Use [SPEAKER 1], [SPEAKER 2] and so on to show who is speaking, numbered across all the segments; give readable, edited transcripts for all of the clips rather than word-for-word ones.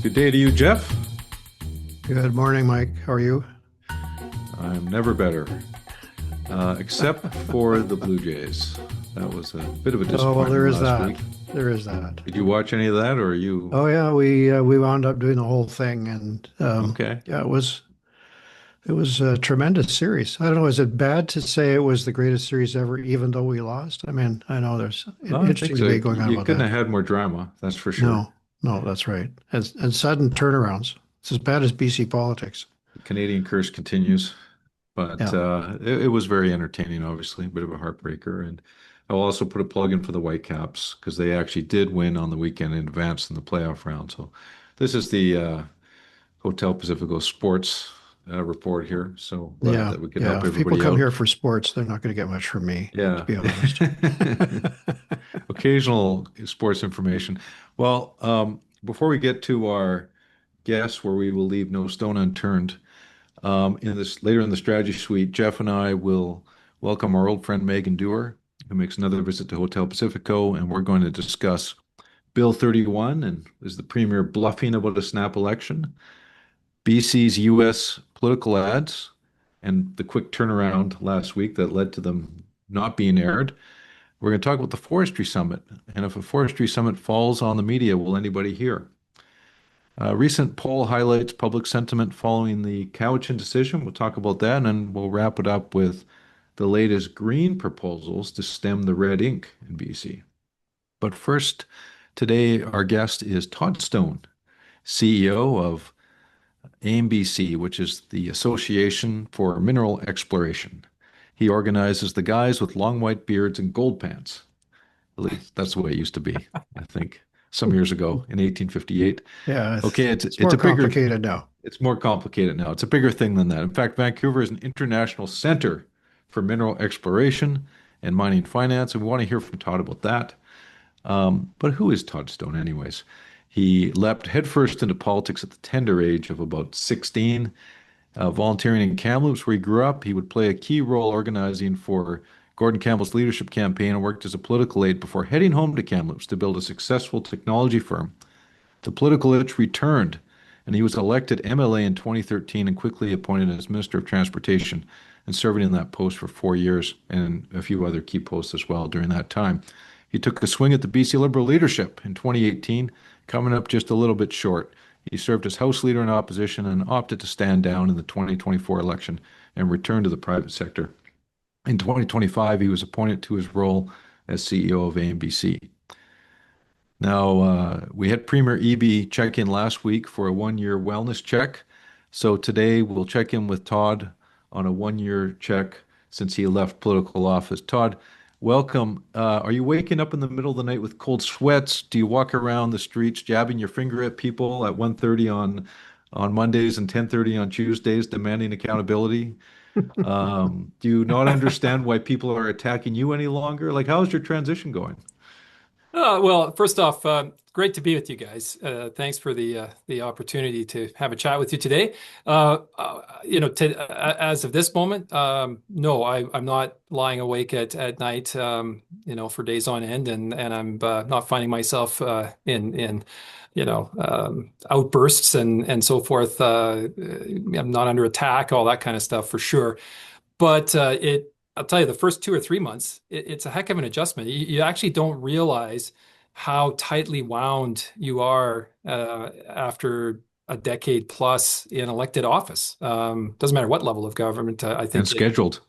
[SPEAKER 1] Good day to you, Geoff.
[SPEAKER 2] Good morning, Mike. How are you?
[SPEAKER 1] I'm never better, except for the Blue Jays. That was a bit of a
[SPEAKER 2] Oh, well,
[SPEAKER 1] disappointment
[SPEAKER 2] there is
[SPEAKER 1] last
[SPEAKER 2] that.
[SPEAKER 1] week.
[SPEAKER 2] There is that.
[SPEAKER 1] Did you watch any of that, or are you
[SPEAKER 2] Oh yeah, we wound up doing the whole thing, and
[SPEAKER 1] okay?
[SPEAKER 2] yeah, it was a tremendous series. I don't know, is it bad to say it was the greatest series ever, even though we lost? I mean, I know there's an
[SPEAKER 1] No, I think
[SPEAKER 2] interesting
[SPEAKER 1] so.
[SPEAKER 2] debate going on
[SPEAKER 1] You
[SPEAKER 2] about
[SPEAKER 1] couldn't
[SPEAKER 2] that.
[SPEAKER 1] have had more drama, that's for sure.
[SPEAKER 2] No, no, that's right. And sudden turnarounds. It's as bad as BC politics.
[SPEAKER 1] The Canadian curse continues, but
[SPEAKER 2] Yeah.
[SPEAKER 1] it was very entertaining, obviously, a bit of a heartbreaker. And I'll also put a plug in for the Whitecaps because they actually did win on the weekend and advanced in the playoff round. So this is the Hotel Pacifico sports report here. So glad
[SPEAKER 2] Yeah,
[SPEAKER 1] that we could
[SPEAKER 2] yeah.
[SPEAKER 1] help
[SPEAKER 2] If people
[SPEAKER 1] everybody
[SPEAKER 2] come
[SPEAKER 1] out.
[SPEAKER 2] here for sports, they're not going to get much from me, to
[SPEAKER 1] Yeah.
[SPEAKER 2] be honest.
[SPEAKER 1] Occasional sports information. Well, before we get to our guests, where we will leave no stone unturned, in this later in the strategy suite, Geoff and I will welcome our old friend Maeghan Dewar, who makes another visit to Hotel Pacifico, and we're going to discuss Bill 31 and is the premier bluffing about a snap election, BC's U.S. political ads, and the quick turnaround last week that led to them not being aired. We're going to talk about the Forestry Summit, and if a Forestry Summit falls on the media, will anybody hear? A recent poll highlights public sentiment following the Cowichan decision. We'll talk about that, and then we'll wrap it up with the latest green proposals to stem the red ink in BC. But first, today our guest is Todd Stone, CEO of AMEBC, which is the Association for Mineral Exploration. He organizes the guys with long white beards and gold pants. At least that's the way it used to be, I think, some years ago in 1858.
[SPEAKER 2] Yeah,
[SPEAKER 1] Okay,
[SPEAKER 2] it's
[SPEAKER 1] it's
[SPEAKER 2] more
[SPEAKER 1] a bigger,
[SPEAKER 2] complicated now.
[SPEAKER 1] it's more complicated now. It's a bigger thing than that. In fact, Vancouver is an international center for mineral exploration and mining finance, and we want to hear from Todd about that. But who is Todd Stone, anyways? He leapt headfirst into politics at the tender age of about 16. Volunteering in Kamloops, where he grew up, he would play a key role organizing for Gordon Campbell's leadership campaign and worked as a political aide before heading home to Kamloops to build a successful technology firm. The political itch returned, and he was elected MLA in 2013 and quickly appointed as Minister of Transportation and serving in that post for 4 years and a few other key posts as well during that time. He took a swing at the BC Liberal leadership in 2018, coming up just a little bit short. He served as House Leader in opposition and opted to stand down in the 2024 election and return to the private sector. In 2025, he was appointed to his role as CEO of AMBC. Now, we had Premier Eby check in last week for a 1 year wellness check. So today we'll check in with Todd on a 1 year check since he left political office. Todd, welcome. Are you waking up in the middle of the night with cold sweats? Do you walk around the streets jabbing your finger at people at 1:30 on Mondays and 10:30 on Tuesdays, demanding accountability? Do you not understand why people are attacking you any longer? Like, how's your transition going?
[SPEAKER 3] Well, first off, great to be with you guys. Thanks for the opportunity to have a chat with you today. As of this moment, no, I'm not lying awake at night, for days on end, and I'm not finding myself in outbursts and so forth. I'm not under attack, all that kind of stuff for sure. But I'll tell you, the first 2 or 3 months, it's a heck of an adjustment. You actually don't realize how tightly wound you are after a decade plus in elected office. Doesn't matter what level of government. I
[SPEAKER 1] And
[SPEAKER 3] think
[SPEAKER 1] scheduled.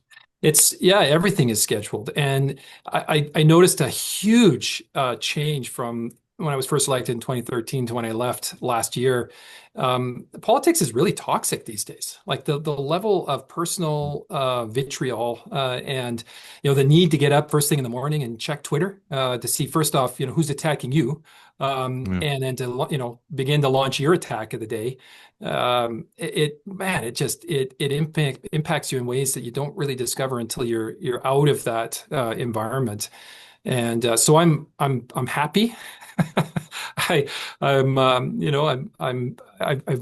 [SPEAKER 3] yeah, everything is scheduled. And I noticed a huge change from when I was first elected in 2013 to when I left last year. Politics is really toxic these days. Like the level of personal vitriol and the need to get up first thing in the morning and check Twitter to see first off who's attacking you,
[SPEAKER 1] Yeah.
[SPEAKER 3] and then to begin to launch your attack of the day. It impacts you in ways that you don't really discover until you're out of that environment. And so I'm happy. I've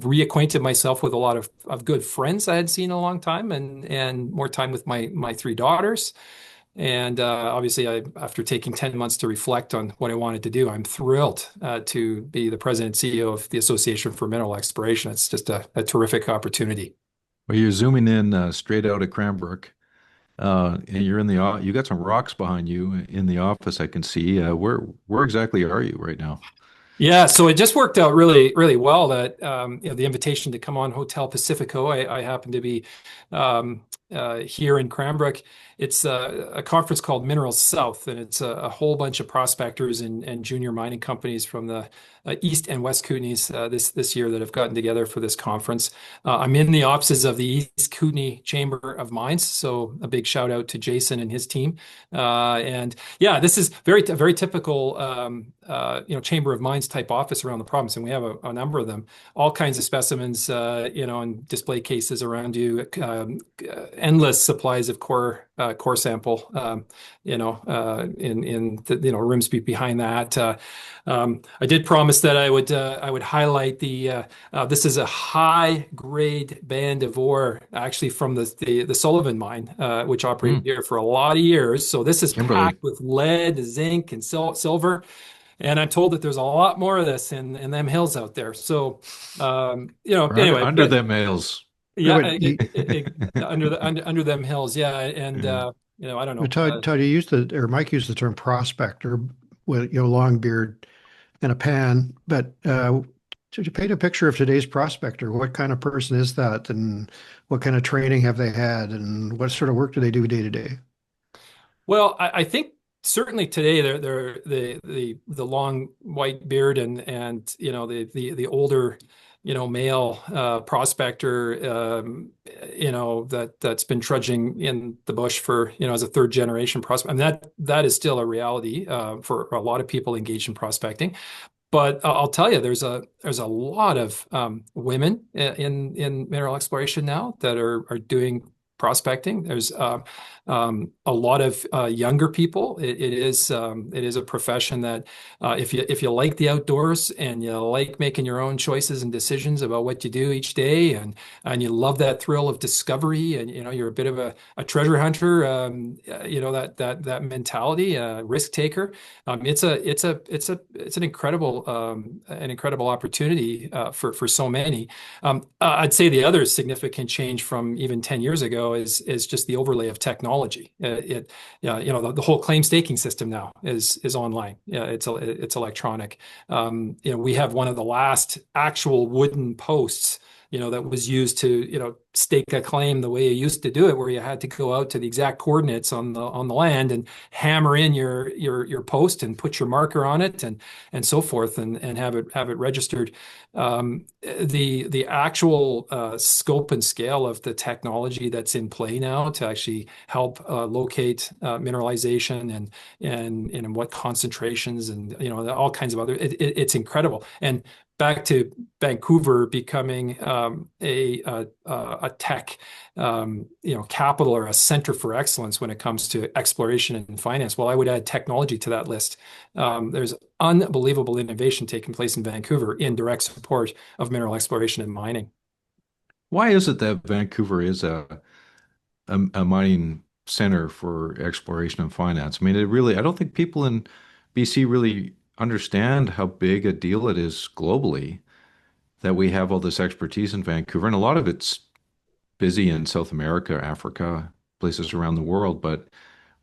[SPEAKER 3] reacquainted myself with a lot of good friends I had seen in a long time, and more time with my three daughters. And obviously, after taking 10 months to reflect on what I wanted to do, I'm thrilled to be the president and CEO of the Association for Mineral Exploration. It's just a terrific opportunity.
[SPEAKER 1] Well, you're zooming in straight out of Cranbrook, and you're in you got some rocks behind you in the office. I can see. Where exactly are you right now?
[SPEAKER 3] Yeah, so it just worked out really, really well that the invitation to come on Hotel Pacifico. I happen to be here in Cranbrook. It's a conference called Minerals South, and it's a whole bunch of prospectors and junior mining companies from the East and West Kootenays this year that have gotten together for this conference. I'm in the offices of the East Kootenay Chamber of Mines, so a big shout out to Jason and his team. And yeah, this is very typical, Chamber of Mines type office around the province, and we have a number of them, all kinds of specimens, and display cases around you, endless supplies of core sample, in the rooms behind that. I did promise that I would highlight this is a high grade band of ore actually from the Sullivan mine, which operated here for a lot of years. So this is
[SPEAKER 1] Kimberly.
[SPEAKER 3] packed with lead, zinc, and silver. And I'm told that there's a lot more of this in them hills out there. So, anyway,
[SPEAKER 1] under them hills.
[SPEAKER 3] yeah, under them hills, yeah, and
[SPEAKER 1] Yeah.
[SPEAKER 3] I don't know.
[SPEAKER 2] Todd, Mike used the term prospector with long beard and a pan, but to paint a picture of today's prospector, what kind of person is that, and what kind of training have they had, and what sort of work do they do day to day?
[SPEAKER 3] Well, I think certainly today they're the long white beard and the older male prospector that's been trudging in the bush for as a third generation prospect. I mean, that is still a reality for a lot of people engaged in prospecting. But I'll tell you, there's a lot of women in mineral exploration now that are doing prospecting. There's a lot of younger people. It is a profession that if you like the outdoors and you like making your own choices and decisions about what you do each day, and you love that thrill of discovery, and you're a bit of a treasure hunter, that mentality, risk taker. It's an incredible opportunity for so many. I'd say the other significant change from even 10 years ago is just the overlay of technology. The whole claim staking system now is online. Yeah, it's electronic. We have one of the last actual wooden posts that was used to stake a claim the way you used to do it, where you had to go out to the exact coordinates on the land and hammer in your post and put your marker on it and so forth, and have it registered. The actual scope and scale of the technology that's in play now to actually help locate mineralization and in what concentrations and all kinds of other, it's incredible. And back to Vancouver becoming a tech capital, or a center for excellence when it comes to exploration and finance. Well, I would add technology to that list. There's unbelievable innovation taking place in Vancouver in direct support of mineral exploration and mining.
[SPEAKER 1] Why is it that Vancouver is a mining center for exploration and finance? I mean, I don't think people in BC really understand how big a deal it is globally that we have all this expertise in Vancouver, and a lot of it's busy in South America, Africa, places around the world, but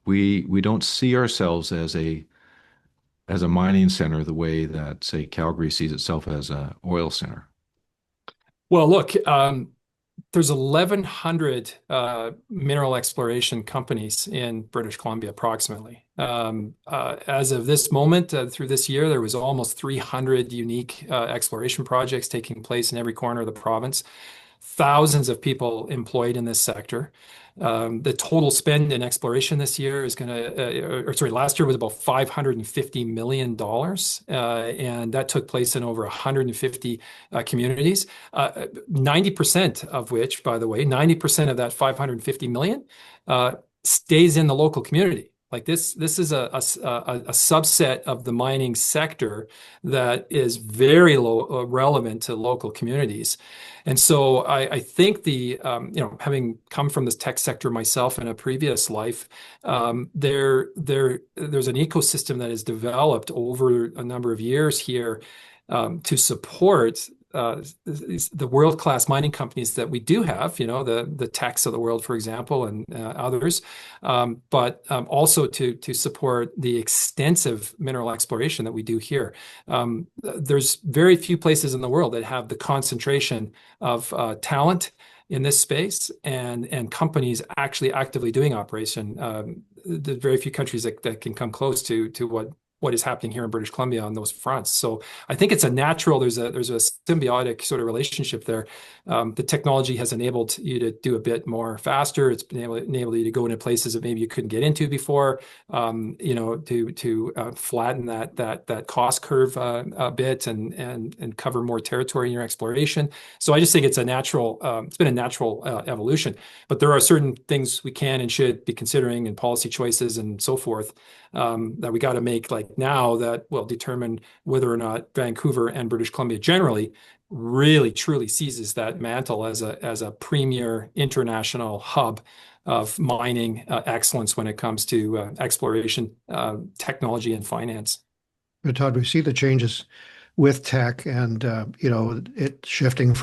[SPEAKER 1] we don't see ourselves as a mining center the way that, say, Calgary sees itself as an oil center.
[SPEAKER 3] Well, look, there's 1,100 mineral exploration companies in British Columbia, approximately. As of this moment, through this year, there was almost 300 unique exploration projects taking place in every corner of the province. Thousands of people employed in this sector. The total spend in exploration this year is last year was about $550 million. And that took place in over 150 communities. 90% of which, by the way, 90% of that $550 million stays in the local community. Like this is a subset of the mining sector that is very relevant to local communities. And so I think having come from this tech sector myself in a previous life, there's an ecosystem that has developed over a number of years here to support the world-class mining companies that we do have, the techs of the world, for example, and others, but also to support the extensive mineral exploration that we do here. There's very few places in the world that have the concentration of talent in this space and companies actually actively doing operation. There's very few countries that can come close to what is happening here in British Columbia on those fronts. So I think it's a natural, there's a symbiotic sort of relationship there. The technology has enabled you to do a bit more faster. It's enabled you to go into places that maybe you couldn't get into before, to flatten that cost curve a bit and cover more territory in your exploration. So I just think it's been a natural evolution. But there are certain things we can and should be considering in policy choices and so forth that we got to make like now that will determine whether or not Vancouver and British Columbia generally really truly seizes that mantle as a premier international hub of mining excellence when it comes to exploration, technology, and finance.
[SPEAKER 2] But Todd, we see the changes with tech and it shifting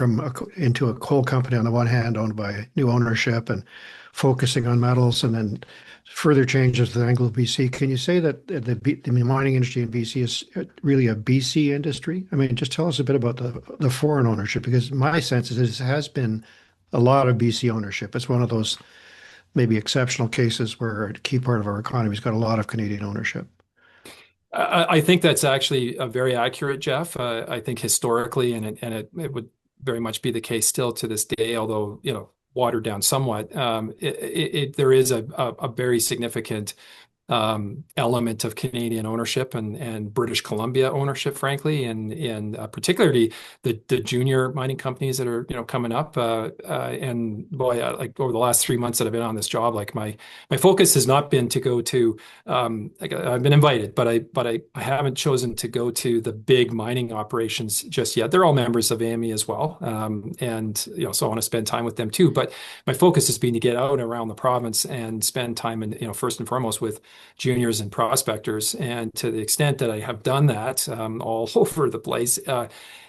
[SPEAKER 2] into a coal company on the one hand, owned by new ownership and focusing on metals, and then further changes to Anglo-BC. Can you say that the mining industry in BC is really a BC industry? I mean, just tell us a bit about the foreign ownership, because my sense is it has been a lot of BC ownership. It's one of those maybe exceptional cases where a key part of our economy has got a lot of Canadian ownership.
[SPEAKER 3] I think that's actually very accurate, Geoff. I think historically, and it would very much be the case still to this day, although watered down somewhat. There is a very significant element of Canadian ownership and British Columbia ownership, frankly, and particularly the junior mining companies that are coming up. And boy, like over the last 3 months that I've been on this job, like my focus has not been to go to. I've been invited, but I haven't chosen to go to the big mining operations just yet. They're all members of AME as well, and so I want to spend time with them too. But my focus has been to get out around the province and spend time in first and foremost with juniors and prospectors. And to the extent that I have done that all over the place,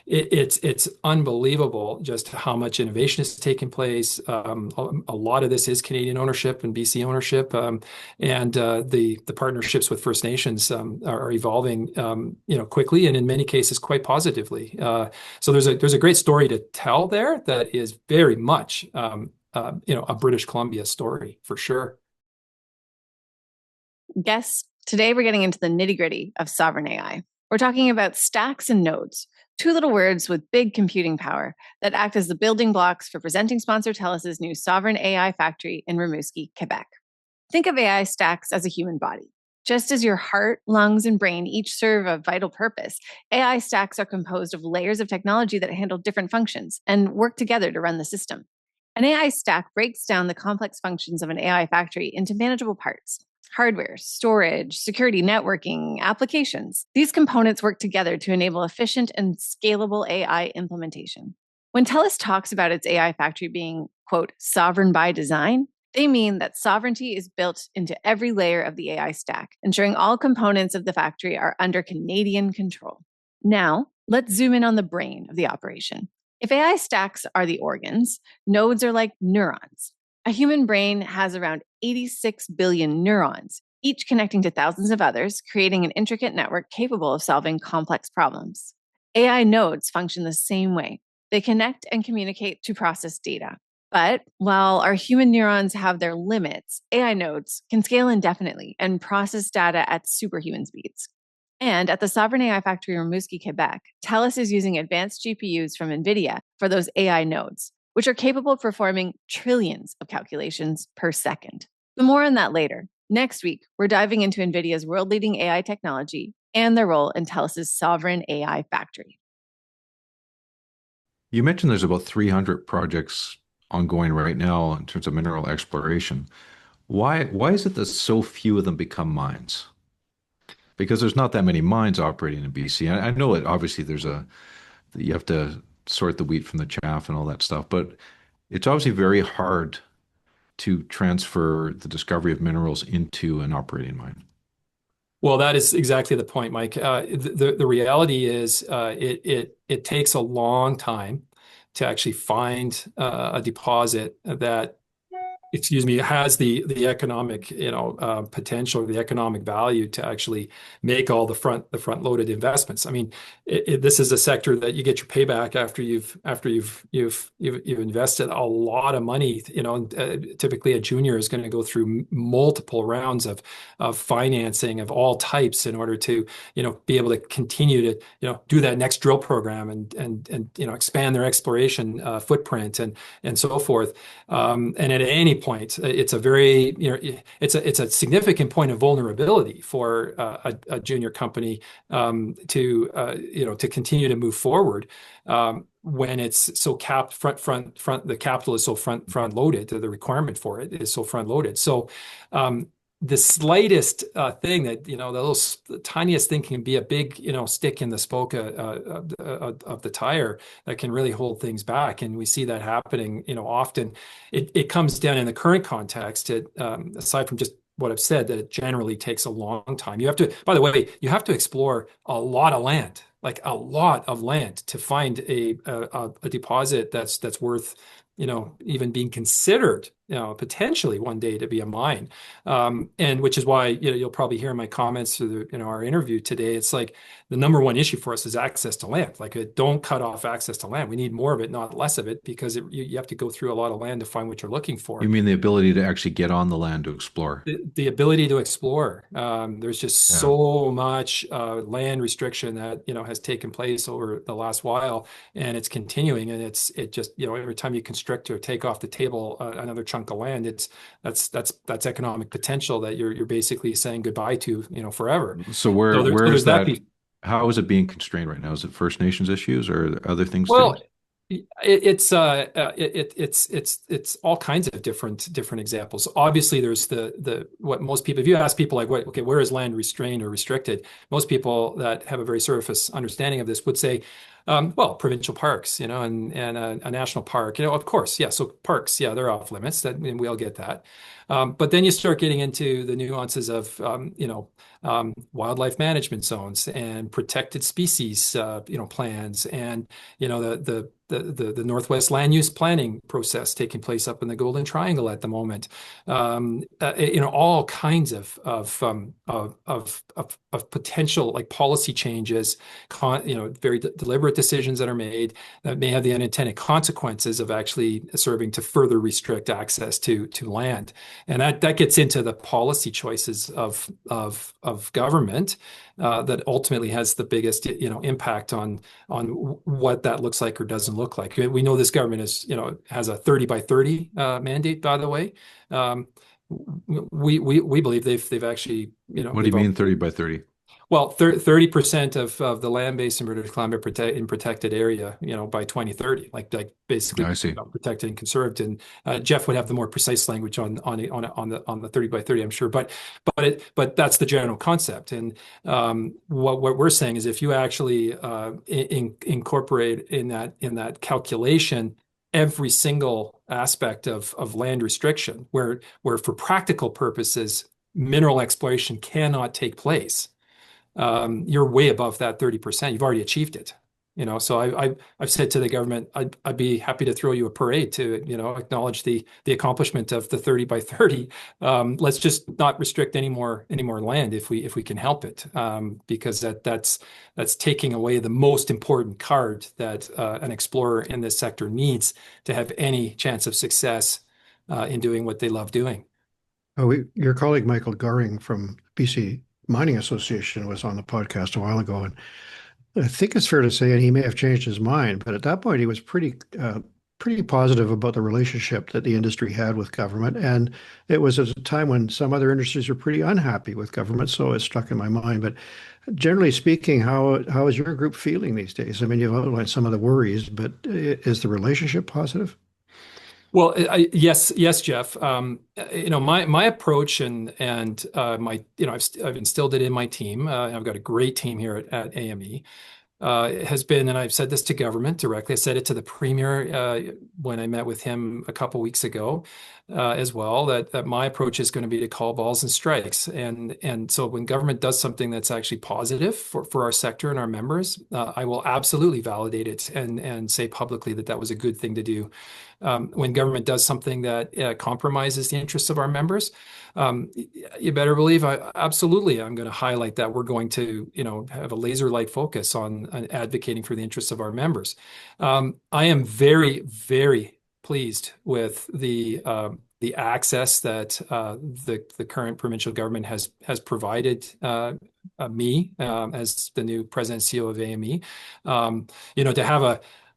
[SPEAKER 3] it's unbelievable just how much innovation has taken place. A lot of this is Canadian ownership and BC ownership, and the partnerships with First Nations are evolving quickly and in many cases quite positively. So there's a great story to tell there that is very much a British Columbia story for sure.
[SPEAKER 4] Guests, today we're getting into the nitty-gritty of sovereign AI. We're talking about stacks and nodes, two little words with big computing power that act as the building blocks for presenting sponsor TELUS's new sovereign AI factory in Rimouski, Quebec. Think of AI stacks as a human body. Just as your heart, lungs, and brain each serve a vital purpose, AI stacks are composed of layers of technology that handle different functions and work together to run the system. An AI stack breaks down the complex functions of an AI factory into manageable parts: hardware, storage, security, networking, applications. These components work together to enable efficient and scalable AI implementation. When TELUS talks about its AI factory being, quote, sovereign by design, they mean that sovereignty is built into every layer of the AI stack, ensuring all components of the factory are under Canadian control. Now, let's zoom in on the brain of the operation. If AI stacks are the organs, nodes are like neurons. A human brain has around 86 billion neurons, each connecting to thousands of others, creating an intricate network capable of solving complex problems. AI nodes function the same way. They connect and communicate to process data. But while our human neurons have their limits, AI nodes can scale indefinitely and process data at superhuman speeds. And at the Sovereign AI Factory in Rimouski, Quebec, TELUS is using advanced GPUs from NVIDIA for those AI nodes, which are capable of performing trillions of calculations per second. But more on that later. Next week, we're diving into NVIDIA's world-leading AI technology and their role in TELUS's sovereign AI factory.
[SPEAKER 1] You mentioned there's about 300 projects ongoing right now in terms of mineral exploration. Why is it that so few of them become mines? Because there's not that many mines operating in BC. I know it obviously you have to sort the wheat from the chaff and all that stuff, but it's obviously very hard to transfer the discovery of minerals into an operating mine.
[SPEAKER 3] Well, that is exactly the point, Mike. The reality is it takes a long time to actually find a deposit that, excuse me, has the economic, potential, the economic value to actually make all the front loaded investments. I mean, this is a sector that you get your payback after you've invested a lot of money. Typically a junior is going to go through multiple rounds of financing of all types in order to be able to continue to do that next drill program and expand their exploration footprint and so forth. And at any point, it's a very, it's a significant point of vulnerability for a junior company to continue to move forward when it's so capped the capital is so front loaded, the requirement for it is so front loaded. So the slightest thing that, the tiniest thing can be a big, stick in the spoke of the tire that can really hold things back. And we see that happening, often. It comes down in the current context, aside from just what I've said, that it generally takes a long time. You have to, by the way, you have to explore a lot of land, like a lot of land, to find a deposit that's worth, even being considered, potentially one day to be a mine. And which is why, you'll probably hear in my comments through our interview today, it's like the number one issue for us is access to land. Like, don't cut off access to land. We need more of it, not less of it, because you have to go through a lot of land to find what you're looking for.
[SPEAKER 1] You mean the ability to actually get on the land to explore?
[SPEAKER 3] The ability to explore. There's just so much land restriction that has taken place over the last while, and it's continuing. And it just every time you constrict or take off the table another chunk of land, that's economic potential that you're basically saying goodbye to forever.
[SPEAKER 1] So where is
[SPEAKER 3] that?
[SPEAKER 1] How is it being constrained right now? Is it First Nations issues or other things
[SPEAKER 3] Well,
[SPEAKER 1] too?
[SPEAKER 3] it's all kinds of different examples. Obviously, there's the what most people, if you ask people like, where is land restrained or restricted? Most people that have a very surface understanding of this would say, well, provincial parks, and a national park, of course, yeah. So parks, yeah, they're off limits. And we all get that. But then you start getting into the nuances of, wildlife management zones and protected species, plans, and the Northwest land use planning process taking place up in the Golden Triangle at the moment. All kinds of potential, like, policy changes, very deliberate decisions that are made that may have the unintended consequences of actually serving to further restrict access to land. And that gets into the policy choices of government that ultimately has the biggest impact on what that looks like or doesn't look like. We know this government has a 30 by 30 mandate, by the way. We believe they've actually
[SPEAKER 1] What do you mean 30 by 30?
[SPEAKER 3] Well, 30% of the land base in British Columbia in protected area, by 2030, like basically
[SPEAKER 1] I see.
[SPEAKER 3] Protected and conserved. And Geoff would have the more precise language on the 30 by 30, I'm sure. But that's the general concept. And what we're saying is, if you actually incorporate in that calculation every single aspect of land restriction, where for practical purposes mineral exploration cannot take place, you're way above that 30%. You've already achieved it. So I've said to the government, I'd be happy to throw you a parade to acknowledge the accomplishment of the 30 by 30. Let's just not restrict any more land if we can help it, because that's taking away the most important card that an explorer in this sector needs to have any chance of success in doing what they love doing.
[SPEAKER 2] Your colleague Michael Goring from BC Mining Association was on the podcast a while ago, and I think it's fair to say, and he may have changed his mind, but at that point he was pretty positive about the relationship that the industry had with government. And it was at a time when some other industries were pretty unhappy with government, so it stuck in my mind. But generally speaking, how is your group feeling these days? I mean, you've outlined some of the worries, but is the relationship positive?
[SPEAKER 3] Well, yes, Geoff. My approach and my I've instilled it in my team. I've got a great team here at AME. Has been, and I've said this to government directly. I said it to the premier when I met with him a couple weeks ago as well. That my approach is going to be to call balls and strikes, and so when government does something that's actually positive for our sector and our members, I will absolutely validate it and say publicly that that was a good thing to do. When government does something that compromises the interests of our members, you better believe absolutely I'm going to highlight that. We're going to, have a laser light focus on advocating for the interests of our members. I am very, very pleased with the access that the current provincial government has provided me as the new president and CEO of AME. To have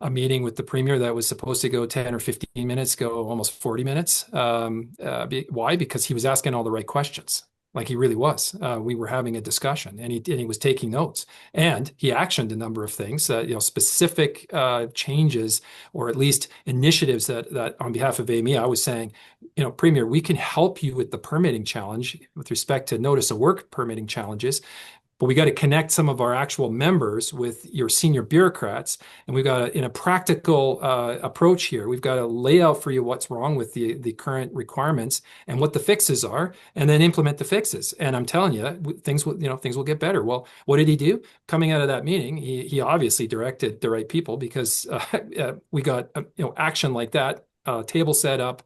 [SPEAKER 3] a meeting with the premier that was supposed to go 10 or 15 minutes, go almost 40 minutes. Why? Because he was asking all the right questions. Like he really was. We were having a discussion, and he was taking notes, and he actioned a number of things, specific changes or at least initiatives that on behalf of AME, I was saying, Premier, we can help you with the permitting challenge with respect to notice of work permitting challenges. But we got to connect some of our actual members with your senior bureaucrats. And we've got in a practical approach here, we've got to lay out for you what's wrong with the current requirements and what the fixes are, and then implement the fixes. And I'm telling you, things will get better. Well, what did he do? Coming out of that meeting, he obviously directed the right people, because we got action like that, table set up.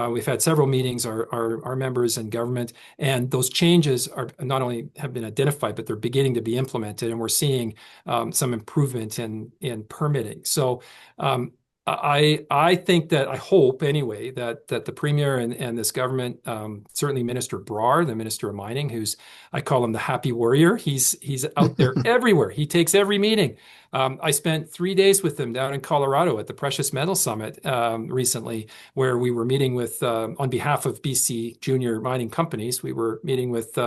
[SPEAKER 3] We've had several meetings, our members and government, and those changes are not only have been identified, but they're beginning to be implemented, and we're seeing some improvement in permitting. So I think that, I hope anyway, that the premier and this government, certainly Minister Brar, the Minister of Mining, I call him the happy warrior. He's out there everywhere. He takes every meeting. I spent 3 days with him down in Colorado at the Precious Metals Summit recently, where we were meeting with, on behalf of BC junior mining companies, we were meeting with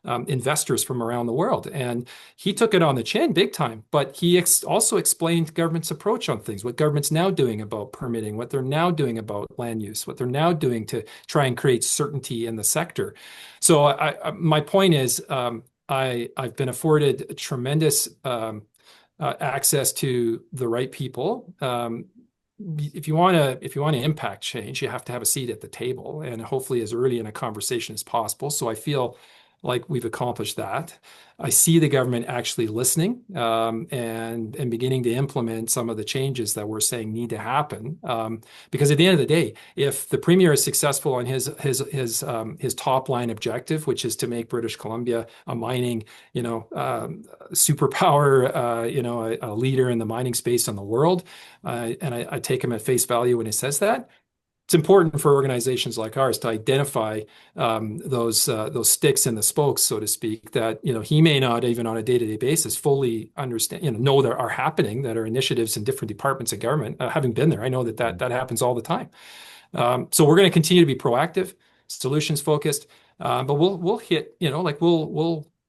[SPEAKER 3] investors from around the world. And he took it on the chin big time, but he also explained government's approach on things, what government's now doing about permitting, what they're now doing about land use, what they're now doing to try and create certainty in the sector. So my point is, I've been afforded tremendous access to the right people. If you want to impact change, you have to have a seat at the table, and hopefully as early in a conversation as possible. So I feel like we've accomplished that. I see the government actually listening and beginning to implement some of the changes that we're saying need to happen. Because at the end of the day, if the premier is successful on his top line objective, which is to make British Columbia a mining, superpower, a leader in the mining space in the world, and I take him at face value when he says that. It's important for organizations like ours to identify those sticks in the spokes, so to speak, that he may not even on a day-to-day basis fully understand, know that are happening, that are initiatives in different departments of government. Having been there, I know that happens all the time. So we're going to continue to be proactive, solutions focused, but we'll hit,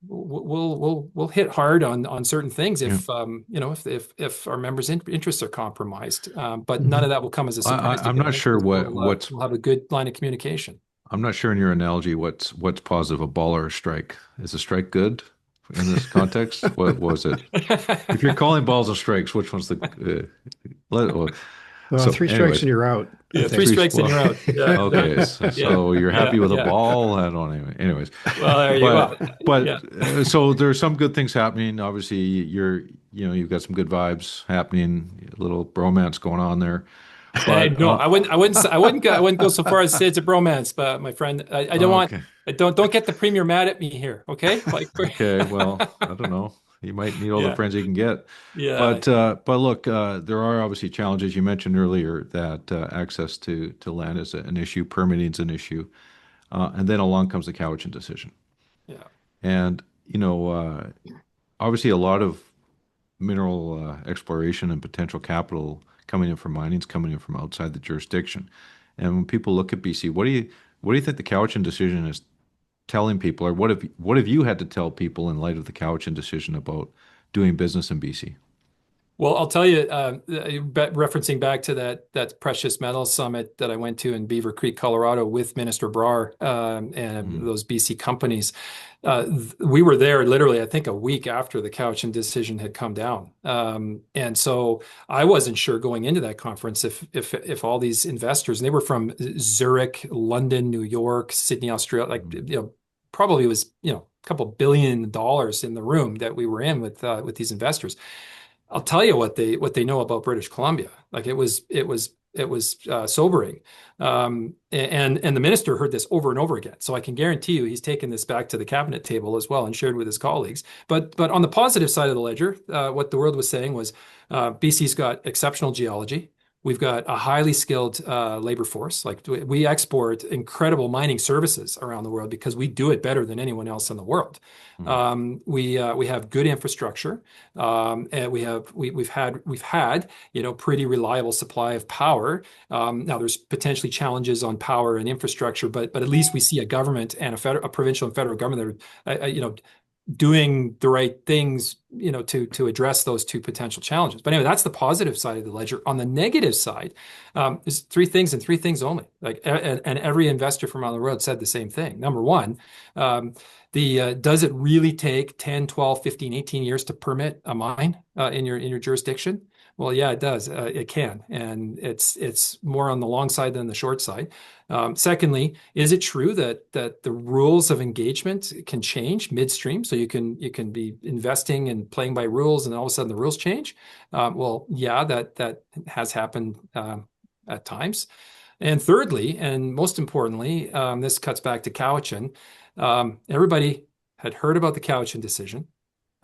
[SPEAKER 3] we'll hit hard on certain things if if our members' interests are compromised. But none of that will come as a surprise.
[SPEAKER 1] I'm not sure we'll
[SPEAKER 3] have a good line of communication.
[SPEAKER 1] I'm not sure in your analogy what's positive, a ball or a strike. Is a strike good in this context? What was it? If you're calling balls and strikes, which one's the?
[SPEAKER 2] So, 3 strikes and you're out.
[SPEAKER 3] Yeah, 3 strikes and you're out. Yeah.
[SPEAKER 1] Okay, so you're happy with a ball. I don't know. Anyways,
[SPEAKER 3] well, there you go.
[SPEAKER 1] But so there's some good things happening. Obviously, you've got some good vibes happening. A little bromance going on there. But,
[SPEAKER 3] no, I wouldn't go so far as to say it's a bromance. But my friend, I don't want. Don't get the premier mad at me here. Okay.
[SPEAKER 1] Okay. Well, I don't know. You might need all the friends you can get.
[SPEAKER 3] Yeah.
[SPEAKER 1] But look, there are obviously challenges. You mentioned earlier that access to land is an issue, permitting is an issue, and then along comes the Cowichan decision.
[SPEAKER 3] Yeah.
[SPEAKER 1] And obviously a lot of mineral exploration and potential capital coming in from mining is coming in from outside the jurisdiction. And when people look at BC, what do you think the Cowichan decision is telling people, or what have you had to tell people in light of the Cowichan decision about doing business in BC?
[SPEAKER 3] Well, I'll tell you, referencing back to that precious metals summit that I went to in Beaver Creek, Colorado, with Minister Brar and those BC companies, we were there literally, I think, a week after the Cowichan decision had come down, and so I wasn't sure going into that conference if all these investors, and they were from Zurich, London, New York, Sydney, Australia, like probably was a couple $1 billion in the room that we were in with these investors. I'll tell you what they know about British Columbia. Like it was sobering, and the minister heard this over and over again. So I can guarantee you he's taken this back to the cabinet table as well and shared with his colleagues. But on the positive side of the ledger, what the world was saying was BC's got exceptional geology. We've got a highly skilled labor force. Like we export incredible mining services around the world because we do it better than anyone else in the world. We have good infrastructure, and we've had pretty reliable supply of power. Now there's potentially challenges on power and infrastructure, but at least we see a government and a provincial and federal government that are doing the right things, to address those two potential challenges. But anyway, that's the positive side of the ledger. On the negative side, is three things and three things only. Like, and every investor from around the world said the same thing. Number one, does it really take 10, 12, 15, 18 years to permit a mine in your jurisdiction? Well, yeah, it does. It can, and it's more on the long side than the short side. Secondly, is it true that the rules of engagement can change midstream? So you can be investing and playing by rules, and all of a sudden the rules change. Well, yeah, that has happened at times. And thirdly, and most importantly, this cuts back to Cowichan. Everybody had heard about the Cowichan decision.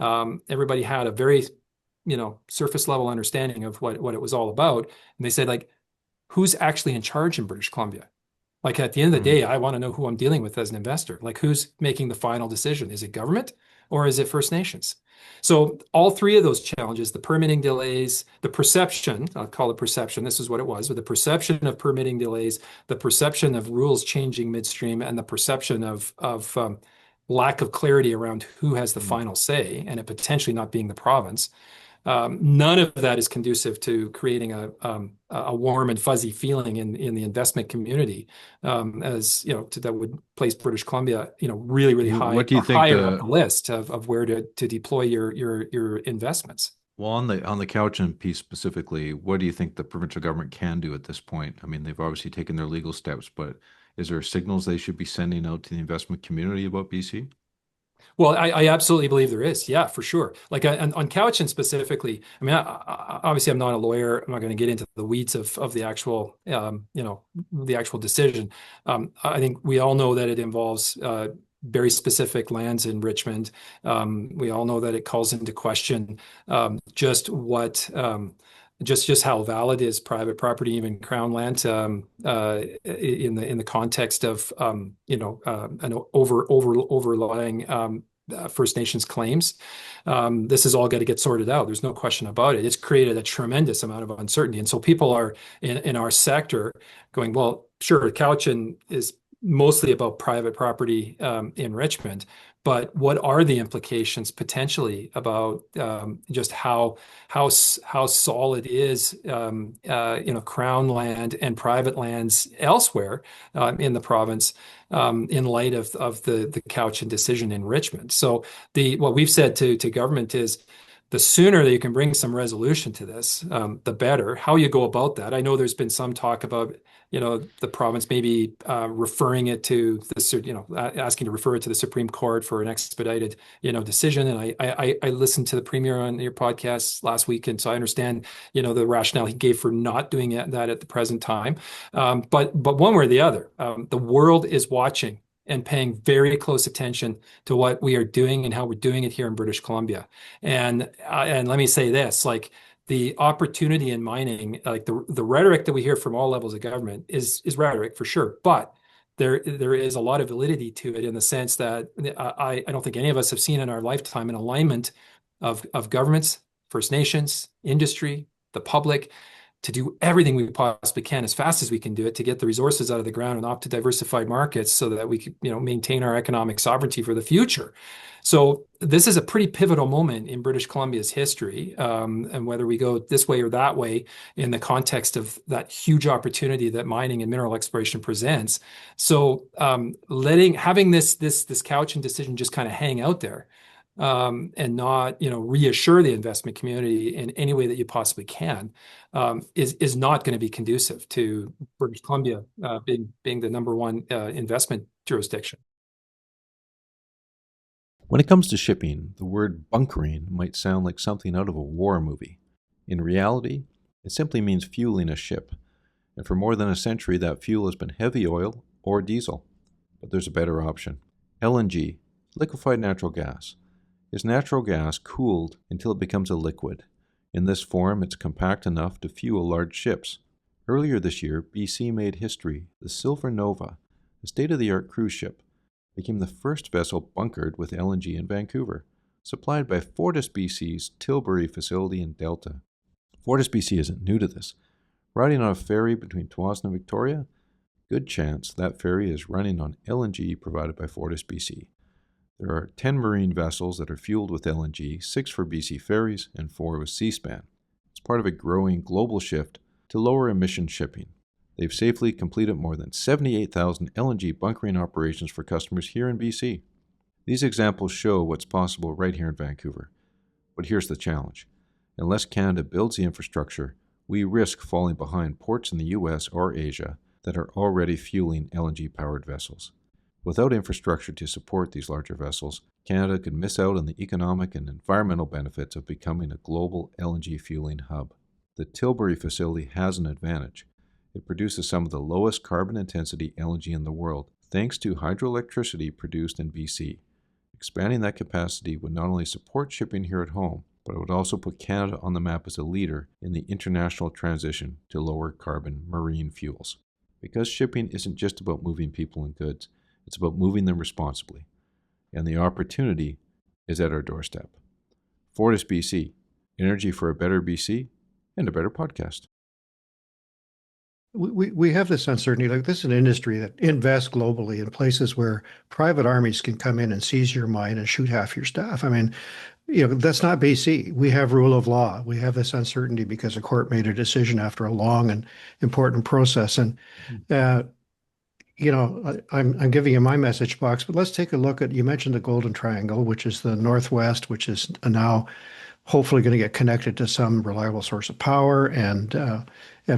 [SPEAKER 3] Everybody had a very surface level understanding of what it was all about. And they said, like, who's actually in charge in British Columbia? Like at the end of the day, I want to know who I'm dealing with as an investor. Like who's making the final decision? Is it government or is it First Nations? So all three of those challenges, the permitting delays, the perception, I'll call it perception, this is what it was, but the perception of permitting delays, the perception of rules changing midstream, and the perception of lack of clarity around who has the final say, and it potentially not being the province. None of that is conducive to creating a warm and fuzzy feeling in the investment community, that would place British Columbia, really high,
[SPEAKER 1] What do you think
[SPEAKER 3] higher up the list of where to deploy your investments.
[SPEAKER 1] Well, on the Cowichan piece specifically, what do you think the provincial government can do at this point? I mean, they've obviously taken their legal steps, but is there signals they should be sending out to the investment community about BC?
[SPEAKER 3] Well, I absolutely believe there is. Yeah, for sure. Like on Cowichan specifically, I mean, obviously I'm not a lawyer. I'm not going to get into the weeds of the actual, the actual decision. I think we all know that it involves very specific lands in Richmond. We all know that it calls into question just what just how valid is private property, even crown land, in the context of an overlying First Nations claims. This has all got to get sorted out. There's no question about it. It's created a tremendous amount of uncertainty, and so people are in our sector going, well, sure, Cowichan is mostly about private property in Richmond, but what are the implications potentially about just how solid is crown land and private lands elsewhere in the province in light of the Cowichan decision in Richmond? So what we've said to government is, the sooner that you can bring some resolution to this, the better. How you go about that? I know there's been some talk about the province maybe referring it to asking to refer it to the Supreme Court for an expedited decision. And I listened to the Premier on your podcast last week, and so I understand the rationale he gave for not doing that at the present time. But one way or the other, the world is watching and paying very close attention to what we are doing and how we're doing it here in British Columbia. And let me say this, like, the opportunity in mining, like the rhetoric that we hear from all levels of government is rhetoric for sure, but there is a lot of validity to it in the sense that I don't think any of us have seen in our lifetime an alignment of governments, First Nations, industry, the public, to do everything we possibly can as fast as we can do it to get the resources out of the ground and opt to diversified markets so that we could, maintain our economic sovereignty for the future. So this is a pretty pivotal moment in British Columbia's history, and whether we go this way or that way in the context of that huge opportunity that mining and mineral exploration presents. So having this couch and decision just kind of hang out there, and not reassure the investment community in any way that you possibly can, is not going to be conducive to British Columbia being the number one investment jurisdiction.
[SPEAKER 1] When it comes to shipping, the word bunkering might sound like something out of a war movie. In reality, it simply means fueling a ship. And for more than a century, that fuel has been heavy oil or diesel. But there's a better option. LNG, liquefied natural gas, is natural gas cooled until it becomes a liquid. In this form, it's compact enough to fuel large ships. Earlier this year, BC made history. The Silver Nova, a state-of-the-art cruise ship, became the first vessel bunkered with LNG in Vancouver, supplied by FortisBC's Tilbury facility in Delta. FortisBC isn't new to this. Riding on a ferry between Tsawwassen and Victoria, good chance that ferry is running on LNG provided by FortisBC. There are 10 marine vessels that are fueled with LNG, 6 for BC Ferries and 4 with Seaspan. It's part of a growing global shift to lower emission shipping. They've safely completed more than 78,000 LNG bunkering operations for customers here in BC. These examples show what's possible right here in Vancouver. But here's the challenge. Unless Canada builds the infrastructure, we risk falling behind ports in the US or Asia that are already fueling LNG-powered vessels. Without infrastructure to support these larger vessels, Canada could miss out on the economic and environmental benefits of becoming a global LNG fueling hub. The Tilbury facility has an advantage. It produces some of the lowest carbon intensity LNG in the world, thanks to hydroelectricity produced in BC. Expanding that capacity would not only support shipping here at home, but it would also put Canada on the map as a leader in the international transition to lower carbon marine fuels. Because shipping isn't just about moving people and goods, it's about moving them responsibly. And the opportunity is at our doorstep. FortisBC, energy for a better BC and a better podcast.
[SPEAKER 2] We have this uncertainty. Like, this is an industry that invests globally in places where private armies can come in and seize your mine and shoot half your staff. I mean, that's not BC. We have rule of law. We have this uncertainty because a court made a decision after a long and important process. And, I'm giving you my message box, but let's take a look at, you mentioned the Golden Triangle, which is the Northwest, which is now hopefully going to get connected to some reliable source of power and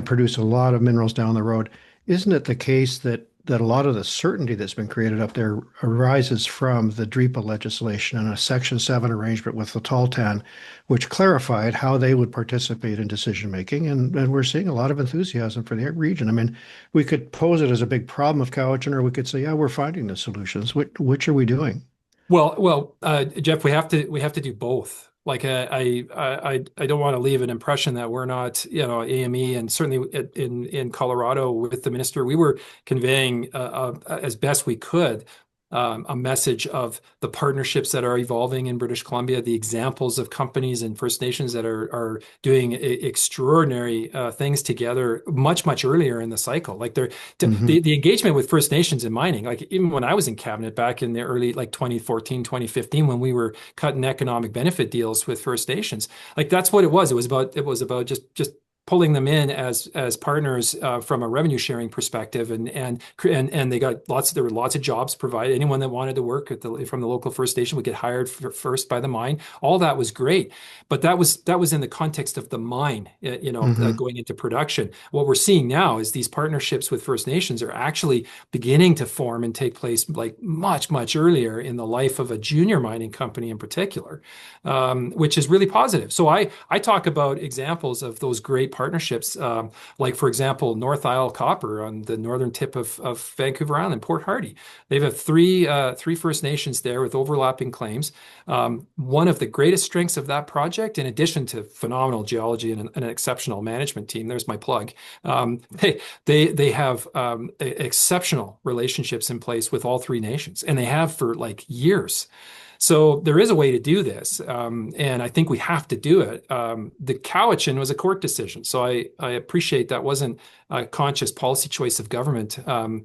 [SPEAKER 2] produce a lot of minerals down the road. Isn't it the case that a lot of the certainty that's been created up there arises from the DREPA legislation and a Section 7 arrangement with the Tahltan, which clarified how they would participate in decision-making, and we're seeing a lot of enthusiasm for the region. I mean, we could pose it as a big problem of Cowichan, or we could say, yeah, we're finding the solutions. Which are we doing?
[SPEAKER 3] Well, Geoff, we have to do both. Like, I don't want to leave an impression that we're not, AME, and certainly in Colorado with the minister, we were conveying as best we could a message of the partnerships that are evolving in British Columbia, the examples of companies and First Nations that are doing extraordinary things together much earlier in the cycle. Like the engagement with First Nations in mining, like even when I was in cabinet back in the early, like 2014, 2015, when we were cutting economic benefit deals with First Nations, like that's what it was. It was about just pulling them in as partners from a revenue sharing perspective, and they got there were lots of jobs provided. Anyone that wanted to work from the local First Nation would get hired first by the mine. All that was great, but that was in the context of the mine, going into production. What we're seeing now is these partnerships with First Nations are actually beginning to form and take place like much earlier in the life of a junior mining company in particular, which is really positive. So I talk about examples of those great partnerships, like, for example, North Isle Copper on the northern tip of Vancouver Island, Port Hardy. They have three First Nations there with overlapping claims. One of the greatest strengths of that project, in addition to phenomenal geology and an exceptional management team, there's my plug, they have exceptional relationships in place with all three nations, and they have for like years. So there is a way to do this, and I think we have to do it. The Cowichan was a court decision, so I appreciate that wasn't a conscious policy choice of government, to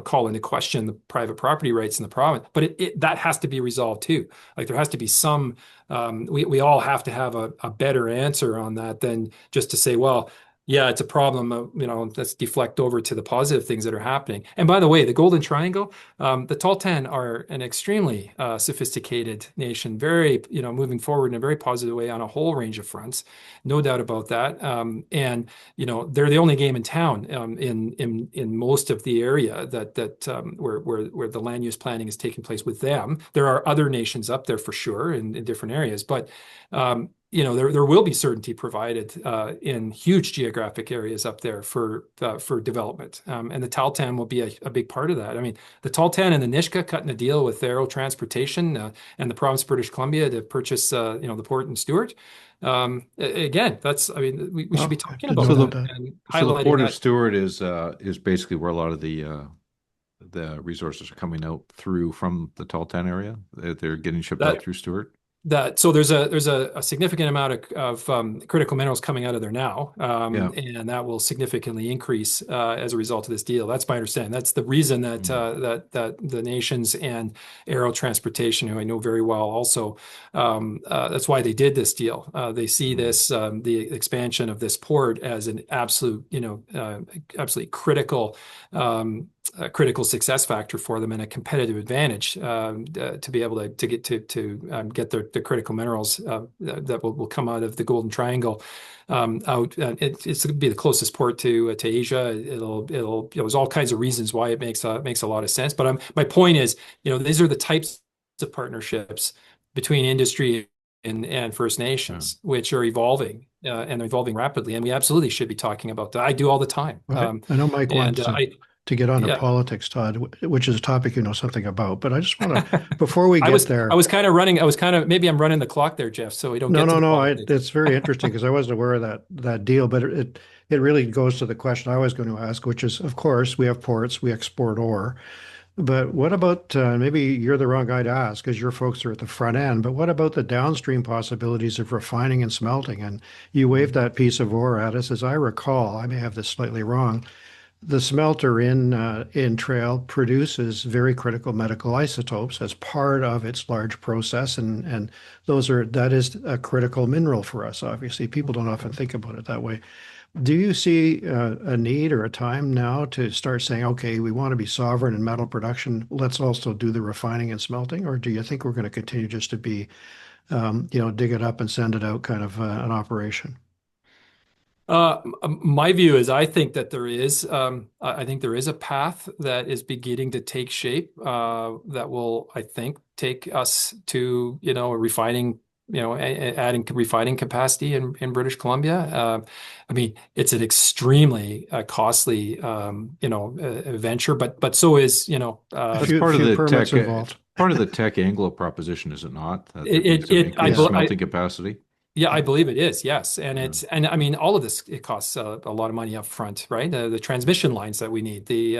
[SPEAKER 3] call into question the private property rights in the province. But that has to be resolved too. Like there has to be some. We all have to have a better answer on that than just to say, well, yeah, it's a problem. Let's deflect over to the positive things that are happening. And by the way, the Golden Triangle, the Tahltan are an extremely sophisticated nation, very, moving forward in a very positive way on a whole range of fronts, no doubt about that. And they're the only game in town in most of the area where the land use planning is taking place with them. There are other nations up there for sure in different areas, but there will be certainty provided in huge geographic areas up there for development, and the Tahltan will be a big part of that. I mean, the Tahltan and the Nisga'a cutting a deal with Aero Transportation and the province of British Columbia to purchase the port in Stewart. Again, we should be talking about that and
[SPEAKER 1] So the
[SPEAKER 3] highlighting
[SPEAKER 1] Port of
[SPEAKER 3] that.
[SPEAKER 1] Stewart is basically where a lot of the resources are coming out through from the Tahltan area. They're getting shipped out through Stewart.
[SPEAKER 3] So there's a significant amount of critical minerals coming out of there now, and that will significantly increase as a result of this deal. That's my understanding. That's the reason that that the nations and Aero Transportation, who I know very well, also that's why they did this deal. They see this the expansion of this port as an absolute absolutely critical. A critical success factor for them and a competitive advantage to be able to get get the critical minerals that will come out of the Golden Triangle out. It's going to be the closest port to Asia. There's all kinds of reasons why it makes a lot of sense. But my point is, these are the types of partnerships between industry and First Nations, which are evolving and evolving rapidly, and we absolutely should be talking about that. I do all the time.
[SPEAKER 2] Right. I know Mike wants to get on to politics, Todd, which is a topic you know something about. But I just want to, before we get there,
[SPEAKER 3] I was kind of maybe I'm running the clock there, Geoff, so we don't get to the politics.
[SPEAKER 2] It's very interesting because I wasn't aware of that deal, but it really goes to the question I was going to ask, which is, of course, we have ports, we export ore, but what about maybe you're the wrong guy to ask because your folks are at the front end, but what about the downstream possibilities of refining and smelting? And you waved that piece of ore at us, as I recall. I may have this slightly wrong. The smelter in Trail produces very critical medical isotopes as part of its large process, and that is a critical mineral for us. Obviously, people don't often think about it that way. Do you see a need or a time now to start saying, okay, we want to be sovereign in metal production, let's also do the refining and smelting, or do you think we're going to continue just to be, dig it up and send it out kind of an operation?
[SPEAKER 3] My view is I think that there is a path that is beginning to take shape that will, I think, take us to a refining, adding refining capacity in British Columbia. I mean, it's an extremely costly venture, but so is
[SPEAKER 1] That's part of the tech involved. Part of the tech Anglo proposition, is it not? That smelting capacity.
[SPEAKER 3] Yeah, I believe it is. Yes, and and I mean, all of this, it costs a lot of money up front, right? The transmission lines that we need, the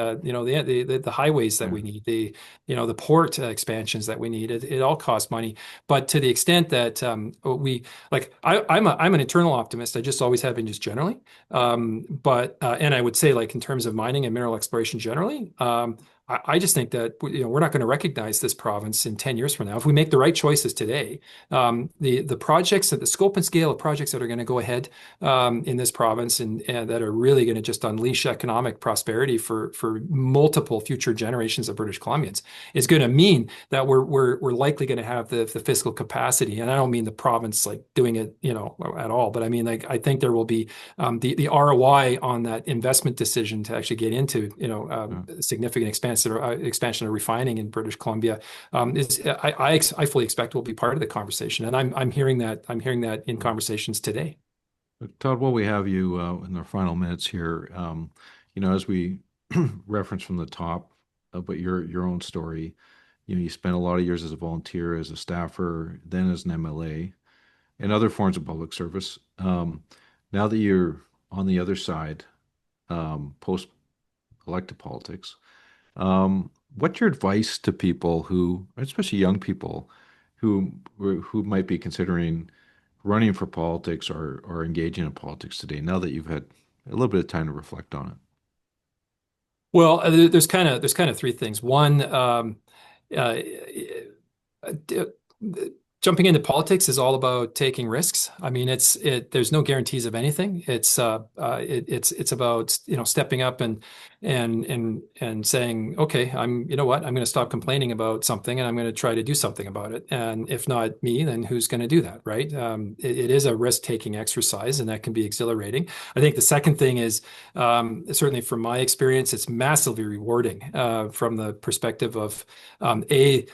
[SPEAKER 3] highways that we need, the port expansions that we need. It all costs money. But to the extent that I'm an internal optimist. I just always have been, just generally. But I would say, like, in terms of mining and mineral exploration generally. I just think that we're not going to recognize this province in 10 years from now if we make the right choices today. The projects, the scope and scale of projects that are going to go ahead in this province and that are really going to just unleash economic prosperity for multiple future generations of British Columbians is going to mean that we're likely going to have the fiscal capacity. And I don't mean the province like doing it at all, but I mean, like, I think there will be the ROI on that investment decision to actually get into significant expansion of refining in British Columbia I fully expect will be part of the conversation, and I'm hearing that in conversations today.
[SPEAKER 1] Todd, while we have you in our final minutes here, as we reference from the top about your own story, you spent a lot of years as a volunteer, as a staffer, then as an MLA, and other forms of public service. Now that you're on the other side, post-elected politics. what's your advice to people who, especially young people, who might be considering running for politics or engaging in politics today, now that you've had a little bit of time to reflect on it?
[SPEAKER 3] Well, there's kind of three things. One, uh, d- jumping into politics is all about taking risks. I mean, there's no guarantees of anything. It's about, stepping up and saying, okay, you know what, I'm going to stop complaining about something and I'm going to try to do something about it. And if not me, then who's going to do that, right? It is a risk-taking exercise, and that can be exhilarating. I think the second thing is, certainly from my experience, it's massively rewarding from the perspective of the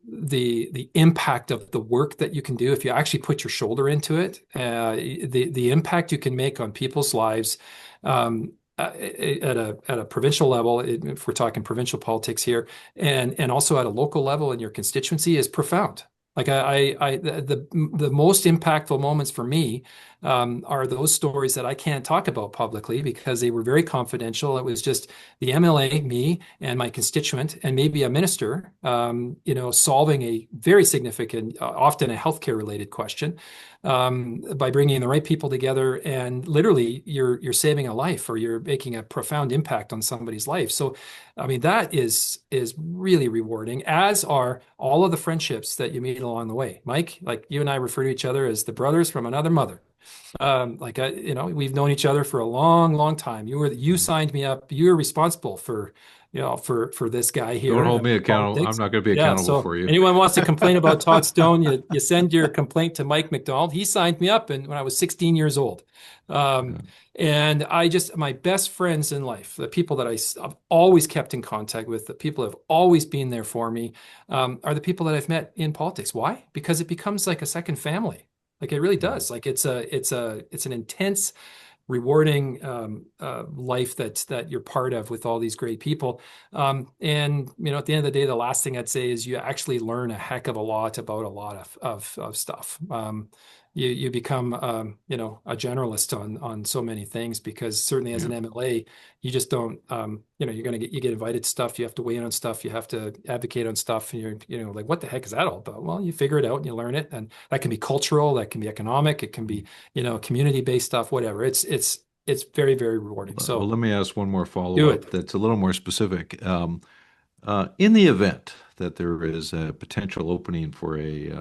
[SPEAKER 3] the impact of the work that you can do if you actually put your shoulder into it, the impact you can make on people's lives, at a provincial level, if we're talking provincial politics here, and also at a local level in your constituency, is profound. Like the most impactful moments for me are those stories that I can't talk about publicly because they were very confidential. It was just the MLA, me, and my constituent, and maybe a minister, solving a very significant, often a healthcare related question, by bringing the right people together, and literally you're saving a life, or you're making a profound impact on somebody's life. So, I mean, that is really rewarding, as are all of the friendships that you meet along the way. Mike, like you and I refer to each other as the brothers from another mother. We've known each other for a long, long time. You signed me up. You were responsible for, for this guy here.
[SPEAKER 1] Don't hold me accountable. I'm
[SPEAKER 3] Politics.
[SPEAKER 1] not going to be
[SPEAKER 3] Yeah.
[SPEAKER 1] accountable
[SPEAKER 3] So
[SPEAKER 1] for you.
[SPEAKER 3] anyone wants to complain about Todd Stone, you send your complaint to Mike McDonald. He signed me up when I was 16 years old. And my best friends in life, the people that I've always kept in contact with, the people who have always been there for me, are the people that I've met in politics. Why? Because it becomes like a second family. Like it really does. Like it's an intense, rewarding life that you're part of with all these great people. And at the end of the day, the last thing I'd say is you actually learn a heck of a lot about a lot of stuff. You become a generalist on so many things, because certainly as an MLA, you just don't you get invited to stuff, you have to weigh in on stuff, you have to advocate on stuff, and you're like, what the heck is that all about? Well, you figure it out and you learn it, and that can be cultural, that can be economic, it can be community-based stuff, whatever. It's very, very rewarding. So
[SPEAKER 1] well, let me ask one more
[SPEAKER 3] do
[SPEAKER 1] follow-up
[SPEAKER 3] it.
[SPEAKER 1] that's a little more specific. In the event that there is a potential opening for a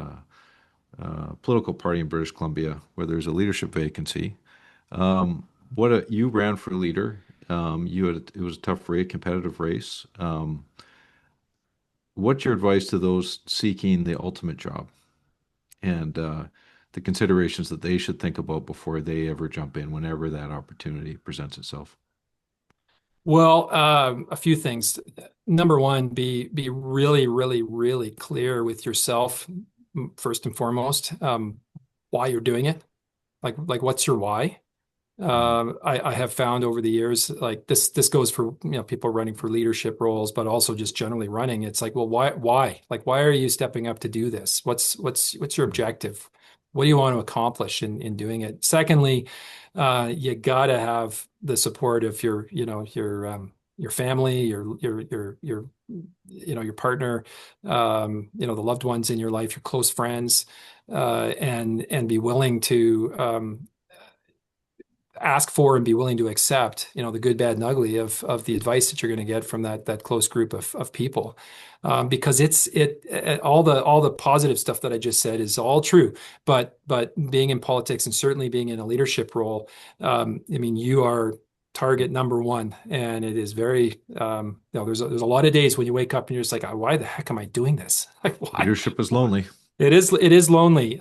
[SPEAKER 1] political party in British Columbia where there's a leadership vacancy, you ran for leader. It was a tough race, competitive race. What's your advice to those seeking the ultimate job, and the considerations that they should think about before they ever jump in, whenever that opportunity presents itself?
[SPEAKER 3] Well, a few things. Number one, be really, really, really clear with yourself, first and foremost, why you're doing it. Like what's your why? I have found over the years, like this goes for people running for leadership roles, but also just generally running. It's like, well, why? Like, why are you stepping up to do this? What's your objective? What do you want to accomplish in doing it? Secondly, you gotta have the support of your family, your partner, the loved ones in your life, your close friends, and be willing to ask for and be willing to accept, the good, bad, and ugly of the advice that you're going to get from that close group of people, because all the positive stuff that I just said is all true, but being in politics, and certainly being in a leadership role, I mean, you are target number one, and it is very there's a lot of days when you wake up and you're just like, why the heck am I doing this? Like, why?
[SPEAKER 1] Leadership is lonely.
[SPEAKER 3] It is lonely,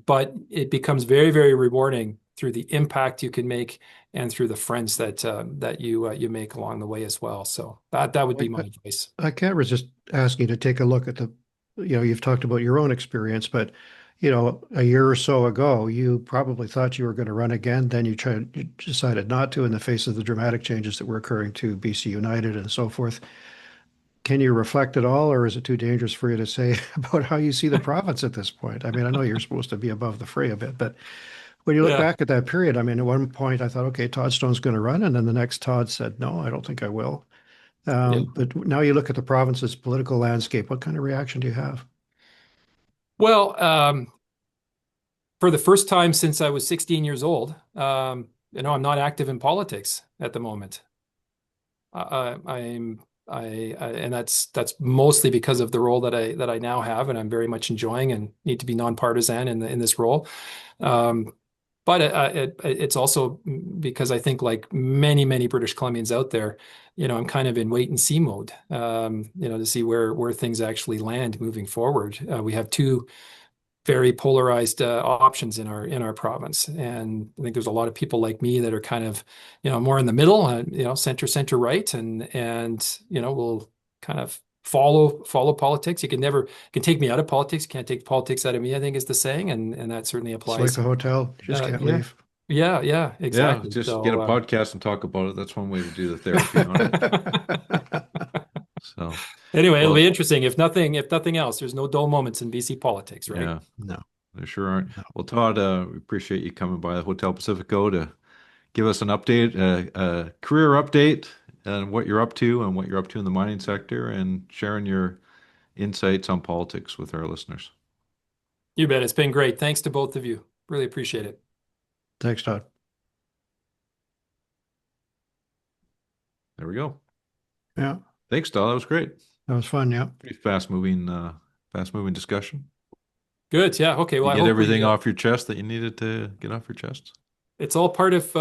[SPEAKER 3] but it becomes very, very rewarding through the impact you can make and through the friends that you make along the way as well. So that would be my advice.
[SPEAKER 2] I can't resist asking you to take a look at you've talked about your own experience, but a year or so ago, you probably thought you were going to run again. Then you decided not to in the face of the dramatic changes that were occurring to BC United and so forth. Can you reflect at all, or is it too dangerous for you to say about how you see the province at this point? I mean, I know you're supposed to be above the fray a bit, but when you look back at that period, I mean, at one point I thought, okay, Todd Stone's going to run, and then the next Todd said, no, I don't think I will.
[SPEAKER 3] Yeah.
[SPEAKER 2] But now you look at the province's political landscape. What kind of reaction do you have?
[SPEAKER 3] Well, for the first time since I was 16 years old, I'm not active in politics at the moment. I'm and that's mostly because of the role that I now have, and I'm very much enjoying and need to be nonpartisan in this role. Um, but it's also because I think, like many British Columbians out there, I'm kind of in wait and see mode, to see where things actually land moving forward. We have two very polarized options in our province, and I think there's a lot of people like me that are kind of more in the middle, center right, and will kind of follow politics. You can take me out of politics, you can't take politics out of me, I think is the saying, and that certainly
[SPEAKER 2] It's like
[SPEAKER 3] applies.
[SPEAKER 2] the hotel. You just can't
[SPEAKER 3] Yeah,
[SPEAKER 2] leave.
[SPEAKER 3] yeah,
[SPEAKER 1] Yeah,
[SPEAKER 3] exactly.
[SPEAKER 1] just get a
[SPEAKER 3] So
[SPEAKER 1] podcast and talk about it. That's one way to do the therapy on it. So,
[SPEAKER 3] anyway, it'll
[SPEAKER 1] well,
[SPEAKER 3] be interesting. If nothing else, there's no dull moments in BC politics, right?
[SPEAKER 1] yeah,
[SPEAKER 2] No,
[SPEAKER 1] there sure aren't.
[SPEAKER 2] no.
[SPEAKER 1] Well, Todd, we appreciate you coming by the Hotel Pacifico to give us an update, a career update, and what you're up to and what you're up to in the mining sector, and sharing your insights on politics with our listeners.
[SPEAKER 3] You bet. It's been great. Thanks to both of you. Really appreciate it.
[SPEAKER 2] Thanks, Todd.
[SPEAKER 1] There we go.
[SPEAKER 2] Yeah,
[SPEAKER 1] Thanks, Todd. That was great.
[SPEAKER 2] that was fun. Yeah.
[SPEAKER 1] Pretty fast moving discussion.
[SPEAKER 3] Good. Yeah. Okay. Well,
[SPEAKER 1] You
[SPEAKER 3] I
[SPEAKER 1] get
[SPEAKER 3] hope
[SPEAKER 1] everything off your chest that you needed to get off your chest.
[SPEAKER 3] it's all part of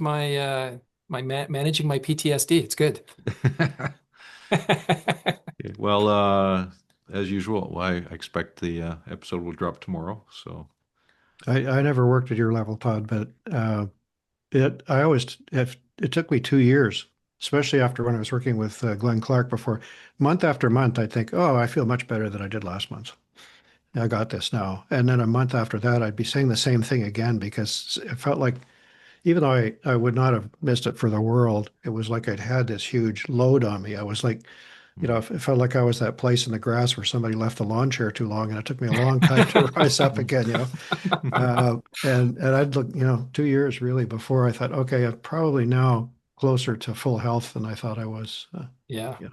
[SPEAKER 3] my managing my PTSD. It's good.
[SPEAKER 1] Okay. Well, as usual, I expect the episode will drop tomorrow. So,
[SPEAKER 2] I never worked at your level, Todd, but I always have. It took me 2 years, especially after when I was working with Glenn Clark before. Month after month, I'd think, "Oh, I feel much better than I did last month. I got this now." And then a month after that, I'd be saying the same thing again because it felt like, even though I would not have missed it for the world, it was like I'd had this huge load on me. I was like, it felt like I was that place in the grass where somebody left the lawn chair too long, and it took me a long time to rise up again. And I'd look, 2 years really before I thought, okay, I'm probably now closer to full health than I thought I was.
[SPEAKER 3] Yeah.
[SPEAKER 2] Yeah.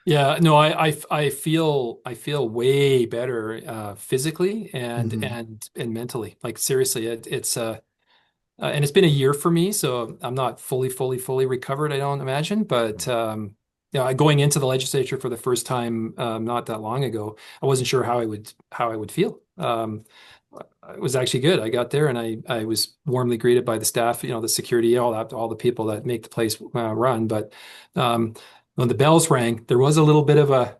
[SPEAKER 3] Yeah. No, I feel way better physically and
[SPEAKER 2] Mhm.
[SPEAKER 3] and mentally. Like seriously, it's and it's been a year for me, so I'm not fully recovered, I don't imagine. But going into the legislature for the first time not that long ago, I wasn't sure how I would feel. It was actually good. I got there and I was warmly greeted by the staff, the security, all the people that make the place run. But when the bells rang, there was a
[SPEAKER 1] Trigger.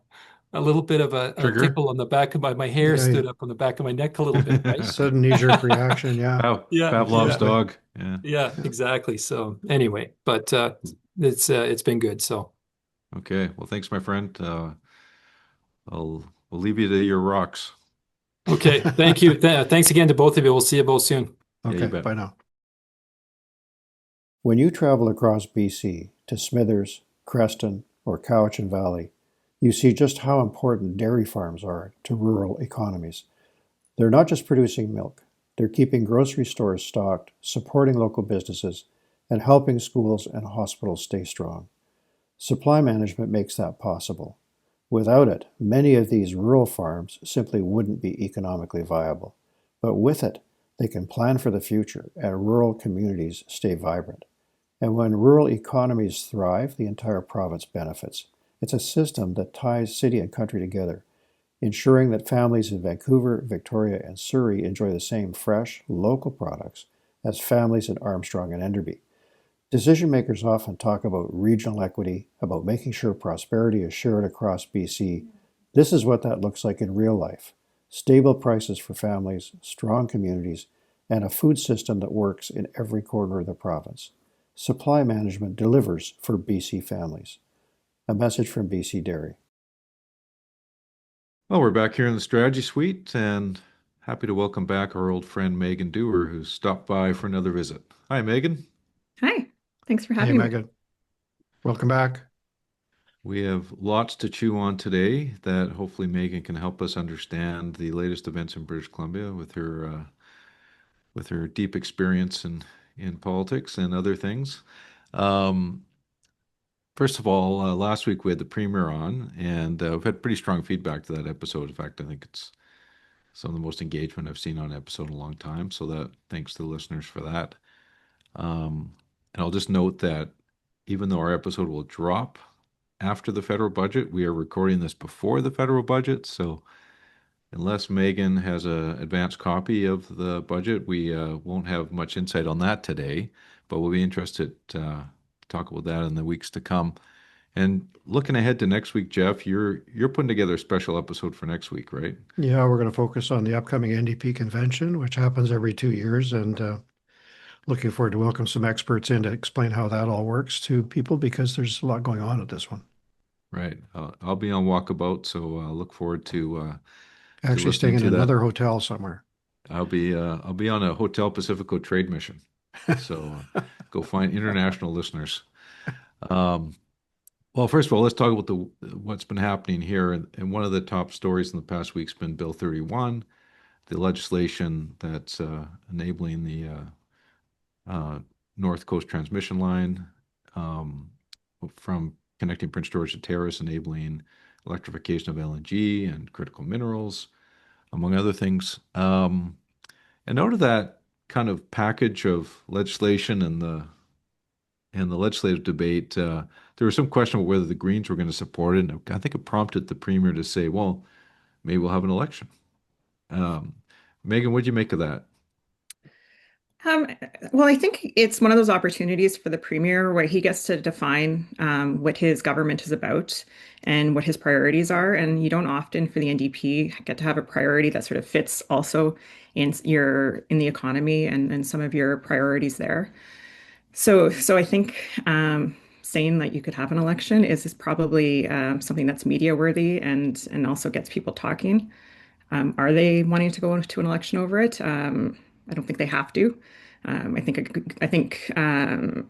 [SPEAKER 3] tickle on the back of my hair
[SPEAKER 2] Yeah,
[SPEAKER 3] stood up on the back of my neck a little bit, right?
[SPEAKER 2] sudden knee-jerk reaction. Yeah,
[SPEAKER 3] Yeah,
[SPEAKER 1] Pavlov's
[SPEAKER 3] yeah,
[SPEAKER 2] exactly.
[SPEAKER 1] dog. Yeah.
[SPEAKER 3] yeah,
[SPEAKER 2] Yeah.
[SPEAKER 3] exactly. So anyway, but it's been good. So
[SPEAKER 1] Okay. Well, thanks, my friend. We'll leave you to your rocks.
[SPEAKER 3] okay, thank you. Thanks again to both of you. We'll see you both soon.
[SPEAKER 1] Yeah, you
[SPEAKER 2] Okay,
[SPEAKER 1] bet.
[SPEAKER 2] bye now. When you travel across BC to Smithers, Creston, or Cowichan Valley, you see just how important dairy farms are to rural economies. They're not just producing milk, they're keeping grocery stores stocked, supporting local businesses, and helping schools and hospitals stay strong. Supply management makes that possible. Without it, many of these rural farms simply wouldn't be economically viable. But with it, they can plan for the future and rural communities stay vibrant. And when rural economies thrive, the entire province benefits. It's a system that ties city and country together, ensuring that families in Vancouver, Victoria, and Surrey enjoy the same fresh, local products as families in Armstrong and Enderby. Decision makers often talk about regional equity, about making sure prosperity is shared across BC. This is what that looks like in real life. Stable prices for families, strong communities, and a food system that works in every corner of the province. Supply management delivers for BC families. A message from BC Dairy.
[SPEAKER 1] Well, we're back here in the Strategy Suite and happy to welcome back our old friend Maeghan Dewar, who's stopped by for another visit. Hi, Maeghan.
[SPEAKER 5] Hi, thanks for
[SPEAKER 2] Hey,
[SPEAKER 5] having me.
[SPEAKER 2] Megan. Welcome back.
[SPEAKER 1] We have lots to chew on today that hopefully Maeghan can help us understand the latest events in British Columbia with her deep experience in politics and other things. First of all, last week we had the premiere on, and we've had pretty strong feedback to that episode. In fact, I think it's some of the most engagement I've seen on an episode in a long time. So that thanks to the listeners for that. And I'll just note that even though our episode will drop after the federal budget, we are recording this before the federal budget. So unless Megan has an advanced copy of the budget, we won't have much insight on that today. But we'll be interested to talk about that in the weeks to come. And looking ahead to next week, Geoff, you're putting together a special episode for next week, right?
[SPEAKER 2] Yeah, we're going to focus on the upcoming NDP convention, which happens every 2 years, and looking forward to welcome some experts in to explain how that all works to people because there's a lot going on at this one.
[SPEAKER 1] Right. I'll be on walkabout, so look forward to
[SPEAKER 2] Actually staying in another hotel somewhere.
[SPEAKER 1] I'll be on a Hotel Pacifico trade mission, so go find international listeners. Well, first of all, let's talk about what's been happening here. And one of the top stories in the past week's been Bill 31, the legislation that's enabling the North Coast transmission line from connecting Prince George to Terrace, enabling electrification of LNG and critical minerals, among other things. And out of that kind of package of legislation and the legislative debate, there was some question about whether the Greens were going to support it. And I think it prompted the Premier to say, well, maybe we'll have an election. Megan, what do you make of that?
[SPEAKER 5] Well, I think it's one of those opportunities for the Premier where he gets to define what his government is about and what his priorities are. And you don't often, for the NDP, get to have a priority that sort of fits also in the economy and some of your priorities there. So I think saying that you could have an election is probably something that's media worthy and also gets people talking. Are they wanting to go to an election over it? I don't think they have to. I think having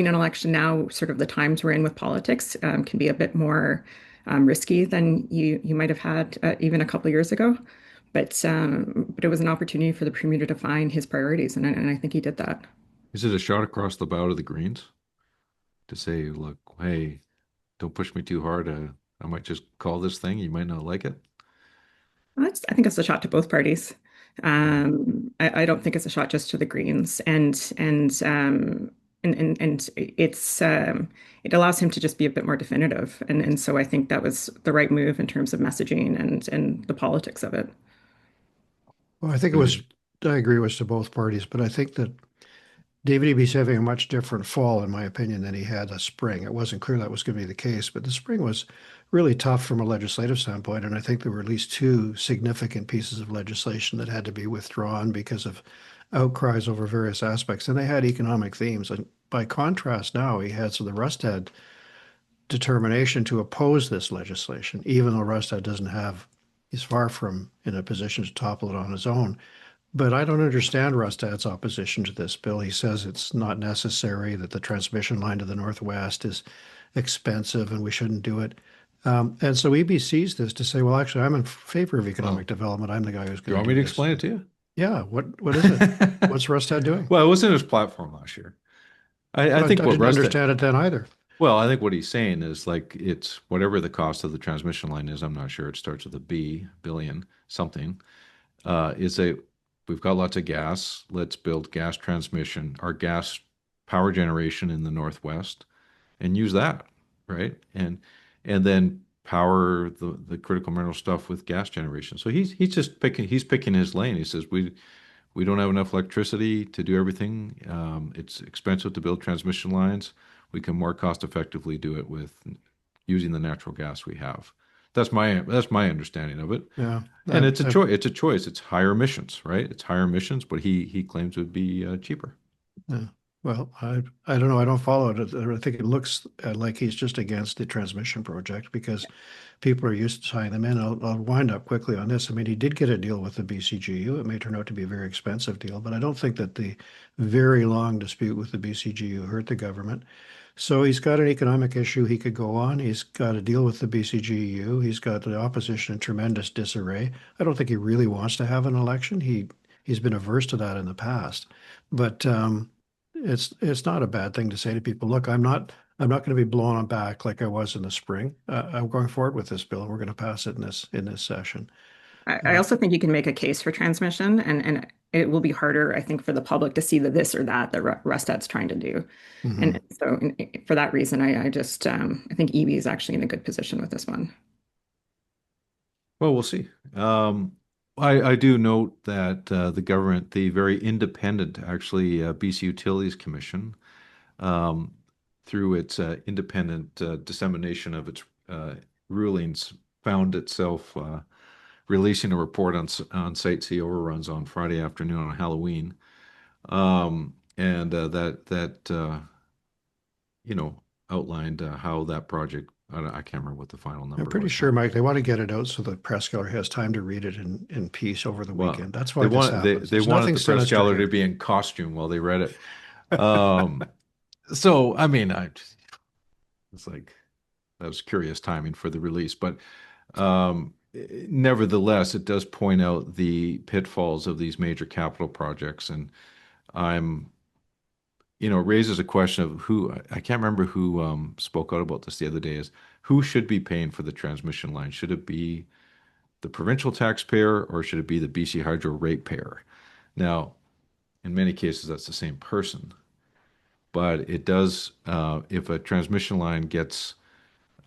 [SPEAKER 5] an election now, sort of the times we're in with politics, can be a bit more risky than you might have had even a couple of years ago. But it was an opportunity for the Premier to define his priorities, and I think he did that.
[SPEAKER 1] Is it a shot across the bow to the Greens to say, look, hey, don't push me too hard. I might just call this thing. You might not like it.
[SPEAKER 5] I think it's a shot to both parties. I don't think it's a shot just to the Greens, and it allows him to just be a bit more definitive, and so I think that was the right move in terms of messaging and the politics of it.
[SPEAKER 2] Well, I agree with to both parties, but I think that David Eby's having a much different fall, in my opinion, than he had last spring. It wasn't clear that was going to be the case, but the spring was really tough from a legislative standpoint, and I think there were at least two significant pieces of legislation that had to be withdrawn because of outcries over various aspects, and they had economic themes. And by contrast, now the Rust had determination to oppose this legislation, even though Rustad he's far from in a position to topple it on his own. But I don't understand Rustad's opposition to this bill. He says it's not necessary, that the transmission line to the northwest is expensive and we shouldn't do it. And so Eby sees this to say, well, actually, I'm in favor of economic development. I'm the guy who's going to do this.
[SPEAKER 1] You want me to explain it to you?
[SPEAKER 2] Yeah. What is it? What's Rustad doing?
[SPEAKER 1] Well, it was in his platform last year. I think
[SPEAKER 2] I didn't understand it then either.
[SPEAKER 1] Well, I think what he's saying is like it's whatever the cost of the transmission line is. I'm not sure. It starts with a B, billion, something. We've got lots of gas. Let's build gas transmission, our gas power generation in the Northwest, and use that, right? And then power the critical mineral stuff with gas generation. So he's just picking his lane. He says we don't have enough electricity to do everything. It's expensive to build transmission lines. We can more cost effectively do it with using the natural gas we have. That's my understanding of it.
[SPEAKER 2] Yeah,
[SPEAKER 1] and it's a choice. It's a choice. It's higher emissions, right? It's higher emissions, but he claims it would be cheaper.
[SPEAKER 2] Yeah. Well, I don't know. I don't follow it. I think it looks like he's just against the transmission project because people are used to tying them in. I'll wind up quickly on this. I mean, he did get a deal with the BCGU. It may turn out to be a very expensive deal, but I don't think that the very long dispute with the BCGU hurt the government. So he's got an economic issue he could go on. He's got a deal with the BCGU. He's got the opposition in tremendous disarray. I don't think he really wants to have an election. He's been averse to that in the past. But it's not a bad thing to say to people, look, I'm not I'm not going to be blown on back like I was in the spring. I'm going forward with this bill, and we're going to pass it in this session.
[SPEAKER 5] I also think you can make a case for transmission, and it will be harder, I think, for the public to see the this or that Rustad's trying to do. And so for that reason, I just I think EB is actually in a good position with this one.
[SPEAKER 1] Well, we'll see. I do note that the government, the very independent, actually, BC Utilities Commission, through its independent dissemination of its rulings, found itself releasing a report on Site C overruns on Friday afternoon on Halloween, and outlined how that project. I can't remember what the final number
[SPEAKER 2] I'm pretty
[SPEAKER 1] was
[SPEAKER 2] sure,
[SPEAKER 1] now.
[SPEAKER 2] Mike, they want to get it out so the press gallery has time to read it in peace over the
[SPEAKER 1] Well,
[SPEAKER 2] weekend. That's why this happens.
[SPEAKER 1] They
[SPEAKER 2] There's
[SPEAKER 1] wanted
[SPEAKER 2] nothing
[SPEAKER 1] the press
[SPEAKER 2] sinister
[SPEAKER 1] gallery
[SPEAKER 2] here.
[SPEAKER 1] to be in costume while they read it. So, I mean, it's like that was curious timing for the release, but nevertheless, it does point out the pitfalls of these major capital projects, and it raises a question of I can't remember who spoke out about this the other day, is who should be paying for the transmission line? Should it be the provincial taxpayer or should it be the BC Hydro ratepayer? Now, in many cases, that's the same person, but it does, if a transmission line gets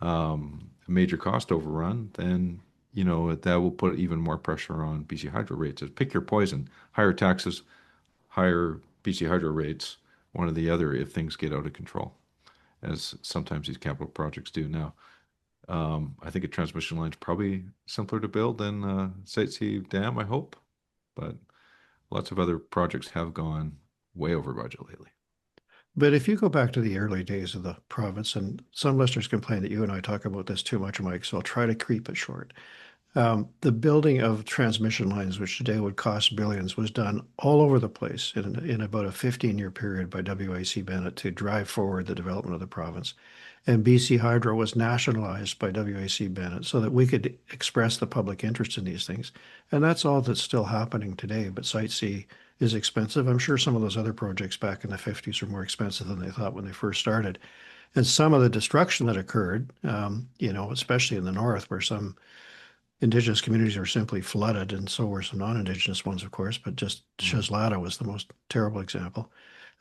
[SPEAKER 1] a major cost overrun, then that will put even more pressure on BC Hydro rates. Pick your poison: higher taxes, higher BC Hydro rates, one or the other, if things get out of control, as sometimes these capital projects do now. I think a transmission line is probably simpler to build than Site C Dam, I hope, but lots of other projects have gone way over budget lately.
[SPEAKER 2] But if you go back to the early days of the province, and some listeners complain that you and I talk about this too much, Mike, so I'll try to keep it short. The building of transmission lines, which today would cost billions, was done all over the place in about a 15-year period by W.A.C. Bennett to drive forward the development of the province. And BC Hydro was nationalized by W.A.C. Bennett so that we could express the public interest in these things. And that's all that's still happening today. But Site C is expensive. I'm sure some of those other projects back in the 50s are more expensive than they thought when they first started. And some of the destruction that occurred, especially in the north, where some Indigenous communities are simply flooded, and so were some non-Indigenous ones, of course, but just Cheslada was the most terrible example.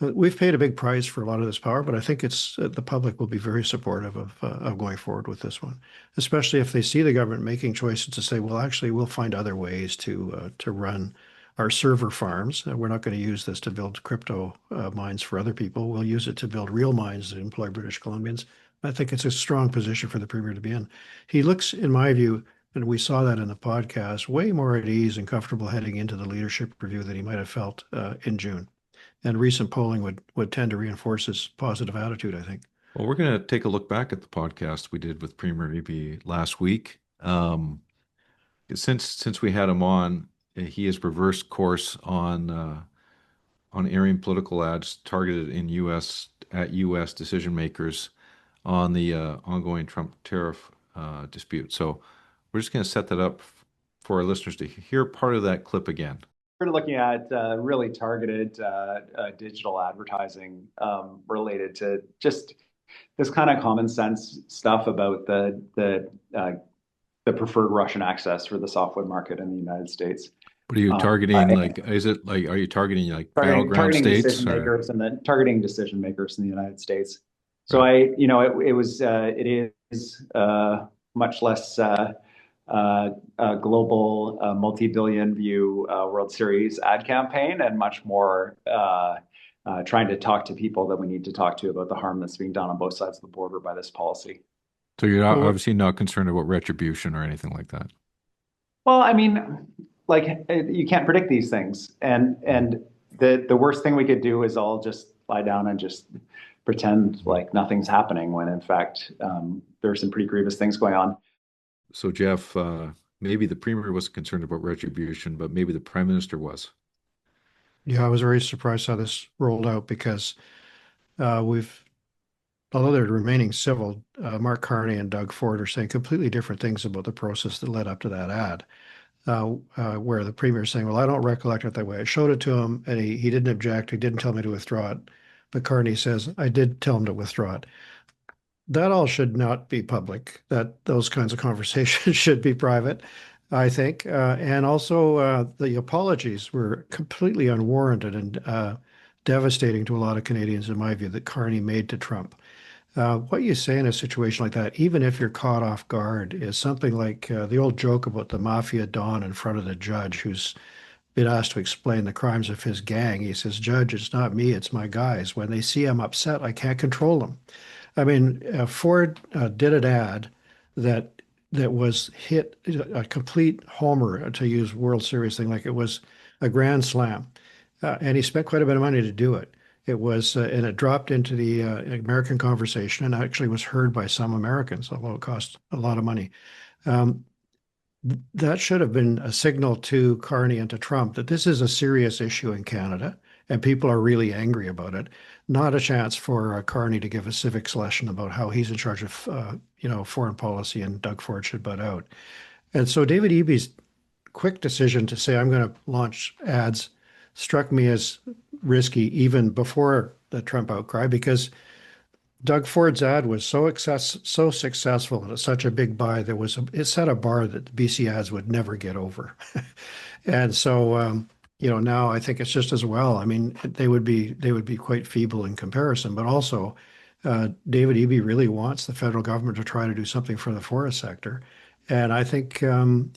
[SPEAKER 2] We've paid a big price for a lot of this power, but I think the public will be very supportive of going forward with this one, especially if they see the government making choices to say, well, actually, we'll find other ways to run our server farms. We're not going to use this to build crypto mines for other people. We'll use it to build real mines that employ British Columbians. I think it's a strong position for the Premier to be in. He looks, in my view, and we saw that in the podcast, way more at ease and comfortable heading into the leadership review than he might have felt in June. And recent polling would tend to reinforce his positive attitude, I think.
[SPEAKER 1] Well, we're going to take a look back at the podcast we did with Premier Eby last week. Since we had him on, he has reversed course on airing political ads targeted at U.S. decision makers on the ongoing Trump tariff dispute. So we're just going to set that up for our listeners to hear part of that clip again.
[SPEAKER 6] We're looking at really targeted digital advertising related to just this kind of common sense stuff about the preferred Russian access for the softwood market in the United States.
[SPEAKER 1] What are you targeting? Are you targeting battleground states?
[SPEAKER 6] Targeting decision makers in the United States. So right. It is much less global multi-billion view World Series ad campaign, and much more trying to talk to people that we need to talk to about the harm that's being done on both sides of the border by this policy.
[SPEAKER 1] So you're obviously not concerned about retribution or anything like that.
[SPEAKER 6] Well, I mean, you can't predict these things, and the worst thing we could do is all just lie down and just pretend like nothing's happening when in fact there are some pretty grievous things going on.
[SPEAKER 1] So Geoff, maybe the Premier wasn't concerned about retribution, but maybe the Prime Minister was.
[SPEAKER 2] Yeah, I was very surprised how this rolled out because although they're remaining civil, Mark Carney and Doug Ford are saying completely different things about the process that led up to that ad. Where the Premier is saying, well, I don't recollect it that way. I showed it to him and he didn't object. He didn't tell me to withdraw it. But Carney says, I did tell him to withdraw it. that all should not be public. That those kinds of conversations should be private, I think. And also, the apologies were completely unwarranted and devastating to a lot of Canadians, in my view, that Carney made to Trump. What you say in a situation like that, even if you're caught off guard, is something like the old joke about the mafia don in front of the judge who's been asked to explain the crimes of his gang. He says, "Judge, it's not me, it's my guys. When they see I'm upset, I can't control them." I mean, Ford did an ad that was hit a complete homer, to use World Series thing, like it was a grand slam, and he spent quite a bit of money to do it. It was, and it dropped into the American conversation, and actually was heard by some Americans, although it cost a lot of money. Um, that should have been a signal to Carney and to Trump that this is a serious issue in Canada and people are really angry about it. Not a chance for Carney to give a civics lesson about how he's in charge of, foreign policy and Doug Ford should butt out. And so David Eby's quick decision to say, I'm going to launch ads, struck me as risky even before the Trump outcry, because Doug Ford's ad was so successful and it's such a big buy. It set a bar that the BC ads would never get over, and so now I think it's just as well. I mean, they would be quite feeble in comparison, but also David Eby really wants the federal government to try to do something for the forest sector, and I think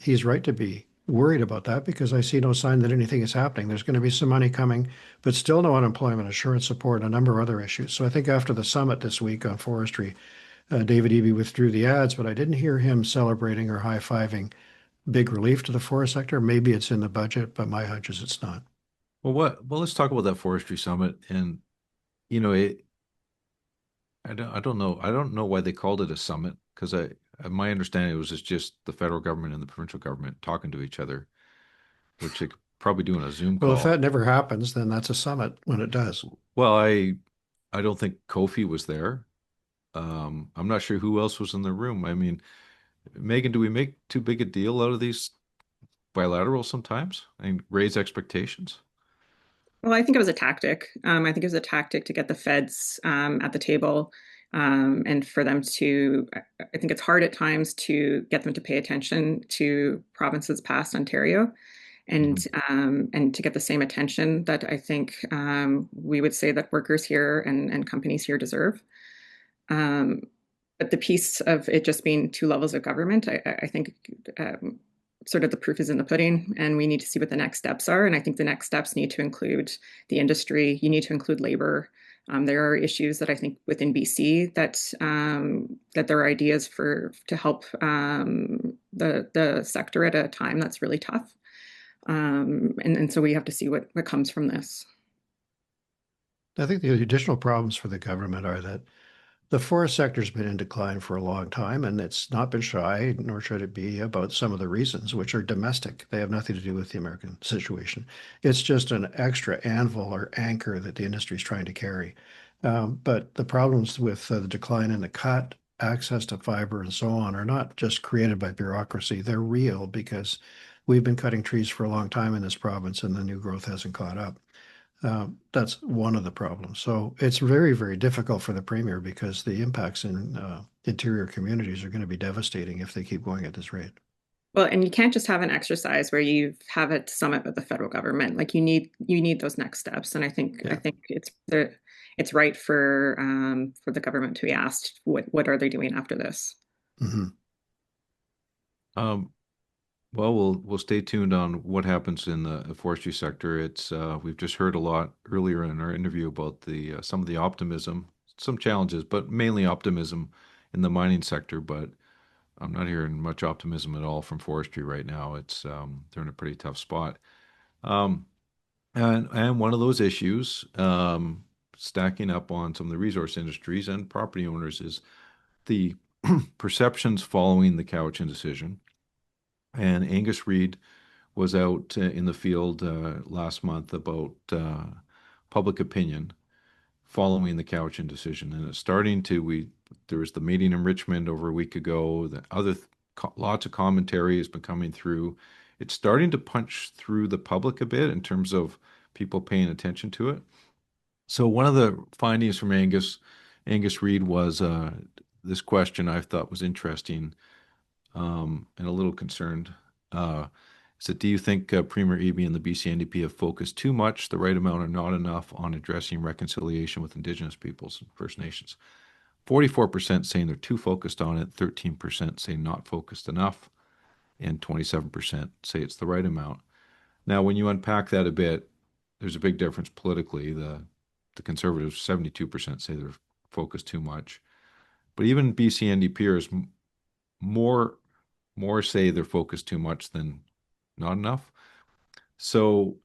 [SPEAKER 2] he's right to be worried about that because I see no sign that anything is happening. There's going to be some money coming, but still no unemployment insurance support and a number of other issues. So I think after the summit this week on forestry, David Eby withdrew the ads, but I didn't hear him celebrating or high-fiving big relief to the forest sector. Maybe it's in the budget, but my hunch is it's not.
[SPEAKER 1] Well, let's talk about that forestry summit. And, you know, I don't know. I don't know why they called it a summit because my understanding it was just the federal government and the provincial government talking to each other, which they could probably do on a Zoom
[SPEAKER 2] Well, if
[SPEAKER 1] call.
[SPEAKER 2] that never happens, then that's a summit when it does.
[SPEAKER 1] Well, I don't think Kofi was there. I'm not sure who else was in the room. I mean, Megan, do we make too big a deal out of these bilaterals sometimes and raise expectations?
[SPEAKER 5] Well, I think it was a tactic. I think it was a tactic to get the feds at the table and for them to, I think it's hard at times to get them to pay attention to provinces past Ontario and to get the same attention that I think we would say that workers here and companies here deserve. But the piece of it just being two levels of government, I think sort of the proof is in the pudding, and we need to see what the next steps are. And I think the next steps need to include the industry. You need to include labor. There are issues that I think within BC that there are ideas to help the sector at a time that's really tough. And so we have to see what comes from this.
[SPEAKER 2] I think the additional problems for the government are that the forest sector's been in decline for a long time, and it's not been shy, nor should it be, about some of the reasons, which are domestic. They have nothing to do with the American situation. It's just an extra anvil or anchor that the industry is trying to carry. But the problems with the decline in the cut, access to fiber, and so on are not just created by bureaucracy. They're real because we've been cutting trees for a long time in this province, and the new growth hasn't caught up. That's one of the problems. So it's very, very difficult for the premier because the impacts in interior communities are going to be devastating if they keep going at this rate.
[SPEAKER 5] Well, and you can't just have an exercise where you have a summit with the federal government. Like you need those next steps. And I think it's right for the government to be asked what are they doing after this.
[SPEAKER 2] Mm-hmm.
[SPEAKER 1] Well, we'll stay tuned on what happens in the forestry sector. It's we've just heard a lot earlier in our interview about the some of the optimism, some challenges, but mainly optimism in the mining sector. But I'm not hearing much optimism at all from forestry right now. It's they're in a pretty tough spot. Um, and one of those issues, stacking up on some of the resource industries and property owners, is the perceptions following the Cowichan decision. And Angus Reid was out in the field last month about public opinion following the Cowichan decision, and it's starting to. There was the meeting in Richmond over a week ago. Lots of commentary has been coming through. It's starting to punch through the public a bit in terms of people paying attention to it. So one of the findings from Angus Reid was this question I thought was interesting and a little concerned. Is that, do you think Premier Eby and the BC NDP have focused too much, the right amount, or not enough on addressing reconciliation with Indigenous peoples and First Nations? 44% saying they're too focused on it, 13% say not focused enough, and 27% say it's the right amount. Now, when you unpack that a bit, there's a big difference politically. The Conservatives, 72% say they're focused too much. But even BC NDPers more say they're focused too much than not enough. So,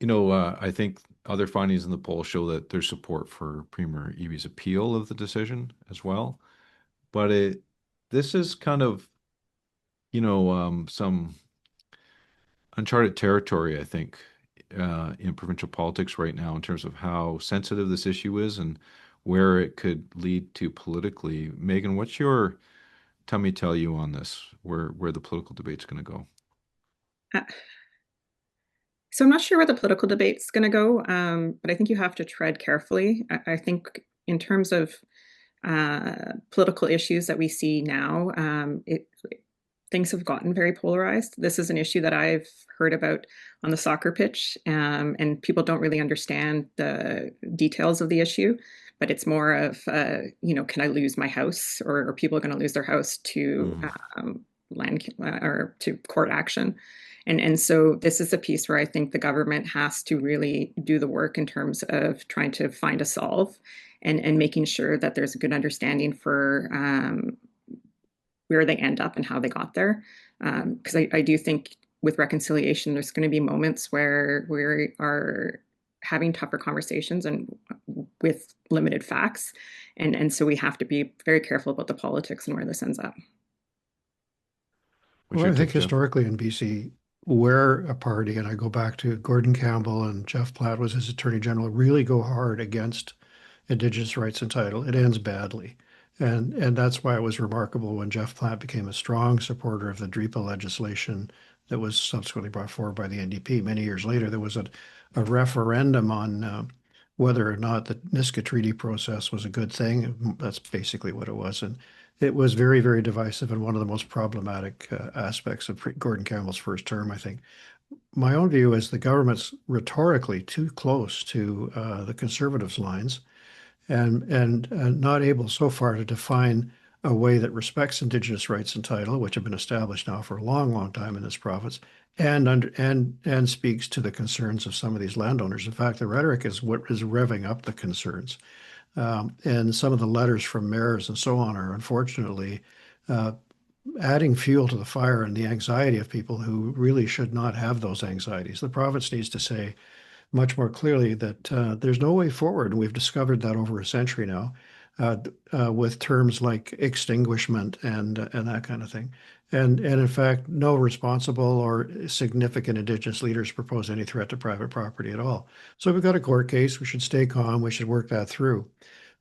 [SPEAKER 1] I think other findings in the poll show that there's support for Premier Eby's appeal of the decision as well. But this is kind of, some uncharted territory, I think, in provincial politics right now in terms of how sensitive this issue is and where it could lead to politically. Maeghan, what's your tummy tell you on this, where the political debate's going to go?
[SPEAKER 5] So I'm not sure where the political debate's going to go, but I think you have to tread carefully. I think in terms of political issues that we see now, things have gotten very polarized. This is an issue that I've heard about on the soccer pitch, and people don't really understand the details of the issue. But it's more of, can I lose my house, or are people going to lose their house to land or to court action? And so this is a piece where I think the government has to really do the work in terms of trying to find a solve and making sure that there's a good understanding for where they end up and how they got there. Because I do think with reconciliation, there's going to be moments where we are having tougher conversations and with limited facts. And so we have to be very careful about the politics and where this ends up.
[SPEAKER 2] Well, I think historically in BC, where a party, and I go back to Gordon Campbell and Jeff Platt was his Attorney General, really go hard against Indigenous rights and title, it ends badly. And that's why it was remarkable when Jeff Platt became a strong supporter of the DRIPA legislation that was subsequently brought forward by the NDP. Many years later, there was a referendum on whether or not the Niska Treaty process was a good thing. That's basically what it was. And it was very, very divisive and one of the most problematic aspects of Gordon Campbell's first term, I think. My own view is the government's rhetorically too close to the Conservatives' lines and not able so far to define a way that respects Indigenous rights and title, which have been established now for a long, long time in this province, and speaks to the concerns of some of these landowners. In fact, the rhetoric is what is revving up the concerns. And some of the letters from mayors and so on are unfortunately adding fuel to the fire and the anxiety of people who really should not have those anxieties. The province needs to say much more clearly that there's no way forward. And we've discovered that over a century now with terms like extinguishment and that kind of thing. And in fact, no responsible or significant Indigenous leaders propose any threat to private property at all. So we've got a court case. We should stay calm. We should work that through.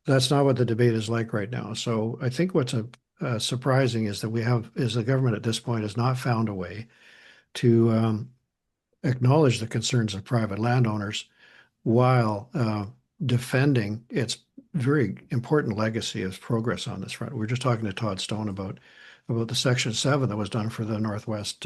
[SPEAKER 2] That's not what the debate is like right now. So I think what's surprising is that the government at this point has not found a way to acknowledge the concerns of private landowners while defending its very important legacy of progress on this front. We were just talking to Todd Stone about the Section 7 that was done for the Northwest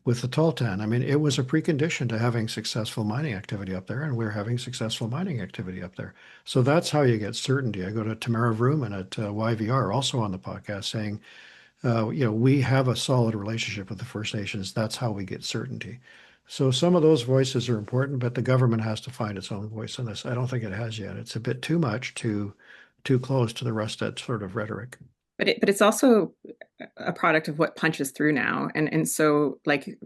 [SPEAKER 2] with the Tultan. I mean, it was a precondition to having successful mining activity up there, and we're having successful mining activity up there. So that's how you get certainty. I go to Tamara Vrooman at YVR, also on the podcast, saying, we have a solid relationship with the First Nations. That's how we get certainty. So some of those voices are important, but the government has to find its own voice in this. I don't think it has yet. It's a bit too much, too close to the Rustad sort of rhetoric.
[SPEAKER 5] But it's also a product of what punches through now. And so, like,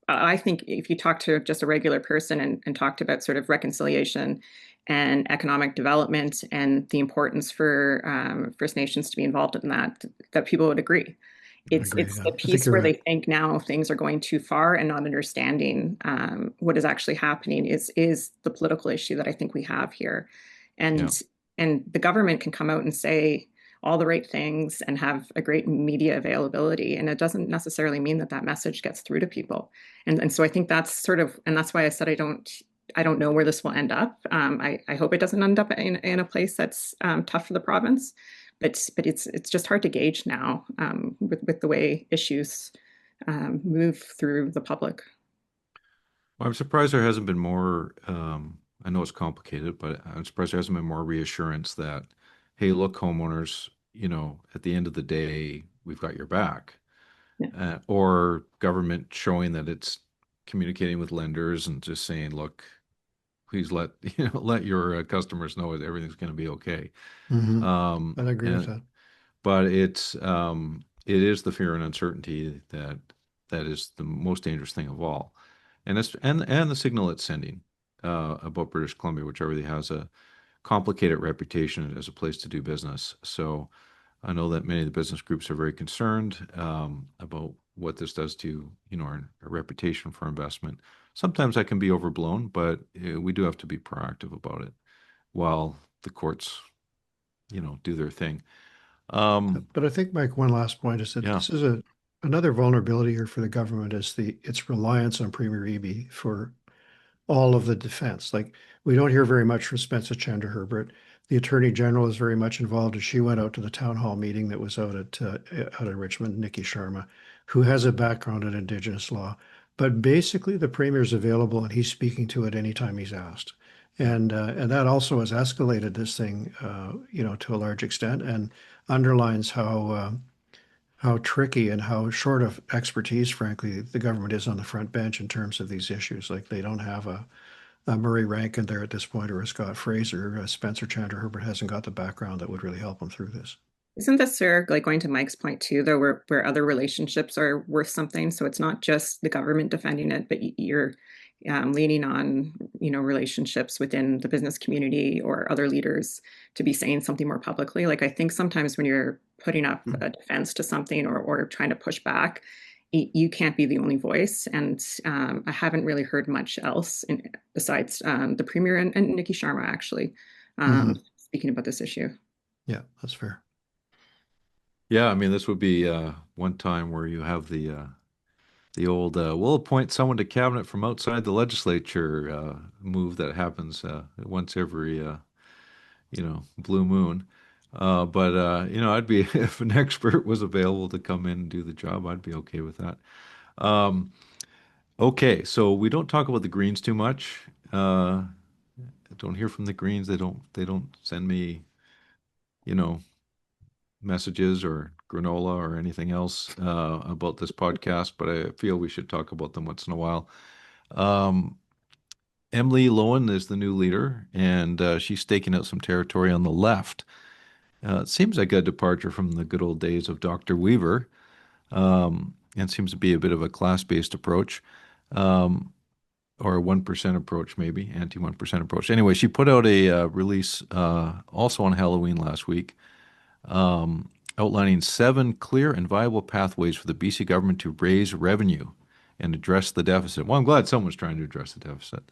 [SPEAKER 5] I think if you talk to just a regular person and talked about sort of reconciliation and economic development and the importance for First Nations to be involved in that people would agree. It's the piece where they think now things are going too far and not understanding what is actually happening is the political issue that I think we have here. And the government can come out and say all the right things and have a great media availability. And it doesn't necessarily mean that message gets through to people. And so I think that's sort of, and that's why I said I don't know where this will end up. I hope it doesn't end up in a place that's tough for the province, but it's just hard to gauge now with the way issues move through the public.
[SPEAKER 1] Well, I'm surprised there hasn't been more. I know it's complicated, but I'm surprised there hasn't been more reassurance that, hey, look, homeowners, at the end of the day, we've got your back.
[SPEAKER 5] Yeah.
[SPEAKER 1] Or government showing that it's communicating with lenders and just saying, look, please let your customers know that everything's going to be okay.
[SPEAKER 2] Mhm.
[SPEAKER 1] Um,
[SPEAKER 2] I'd agree with
[SPEAKER 1] and
[SPEAKER 2] that.
[SPEAKER 1] but it is the fear and uncertainty that is the most dangerous thing of all, and the signal it's sending about British Columbia, which already has a complicated reputation as a place to do business. So I know that many of the business groups are very concerned about what this does to our reputation for investment. Sometimes that can be overblown, but we do have to be proactive about it while the courts do their thing.
[SPEAKER 2] But I think, Mike, one last point is that
[SPEAKER 1] Yeah.
[SPEAKER 2] this is another vulnerability here for the government is its reliance on Premier Eby for all of the defense. Like, we don't hear very much from Spencer Chandler Herbert. The Attorney General is very much involved, as she went out to the town hall meeting that was out at Richmond, Nikki Sharma, who has a background in Indigenous law. But basically, the Premier's available and he's speaking to it anytime he's asked. And that also has escalated this thing, to a large extent, and underlines how tricky and how short of expertise, frankly, the government is on the front bench in terms of these issues. Like, they don't have a Murray Rankin there at this point, or a Scott Fraser. Spencer Chandler Herbert hasn't got the background that would really help him through this.
[SPEAKER 5] Isn't this fair, like going to Mike's point too, though, where other relationships are worth something? So it's not just the government defending it, but you're leaning on, relationships within the business community or other leaders to be saying something more publicly. Like, I think sometimes when you're putting up a defense to something or trying to push back, you can't be the only voice. And I haven't really heard much else besides the Premier and Nikki Sharma, actually, speaking about this issue.
[SPEAKER 2] Yeah, that's fair.
[SPEAKER 1] Yeah, I mean, this would be one time where you have the old we'll appoint someone to cabinet from outside the legislature move that happens once every blue moon. But I'd be if an expert was available to come in and do the job, I'd be okay with that. Okay, so we don't talk about the Greens too much. I don't hear from the Greens. They don't send me, messages or granola or anything else about this podcast, but I feel we should talk about them once in a while. Emily Lowen is the new leader, and she's staking out some territory on the left. It seems like a departure from the good old days of Dr. Weaver, and seems to be a bit of a class-based approach, or a 1% approach, maybe, anti-1% approach. Anyway, she put out a release also on Halloween last week, outlining 7 clear and viable pathways for the BC government to raise revenue and address the deficit. Well, I'm glad someone's trying to address the deficit.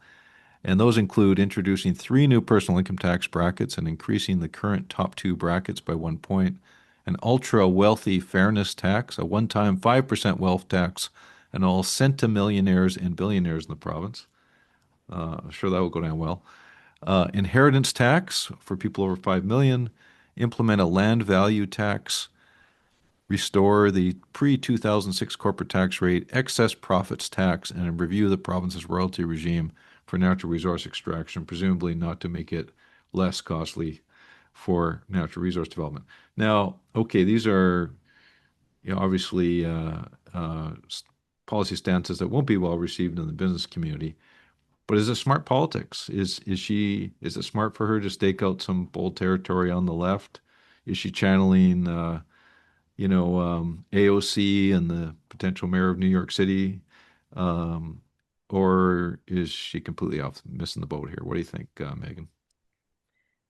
[SPEAKER 1] And those include introducing 3 new personal income tax brackets and increasing the current top 2 brackets by 1 point, an ultra-wealthy fairness tax, a one-time 5% wealth tax, and all centimillionaires and billionaires in the province. I'm sure that will go down well. Inheritance tax for people over 5 million, implement a land value tax, restore the pre-2006 corporate tax rate, excess profits tax, and review the province's royalty regime for natural resource extraction, presumably not to make it less costly for natural resource development. Now, okay, these are obviously policy stances that won't be well received in the business community. But is it smart politics? Is it smart for her to stake out some bold territory on the left? Is she channeling, AOC and the potential mayor of New York City? Or is she completely off missing the boat here? What do you think, Megan?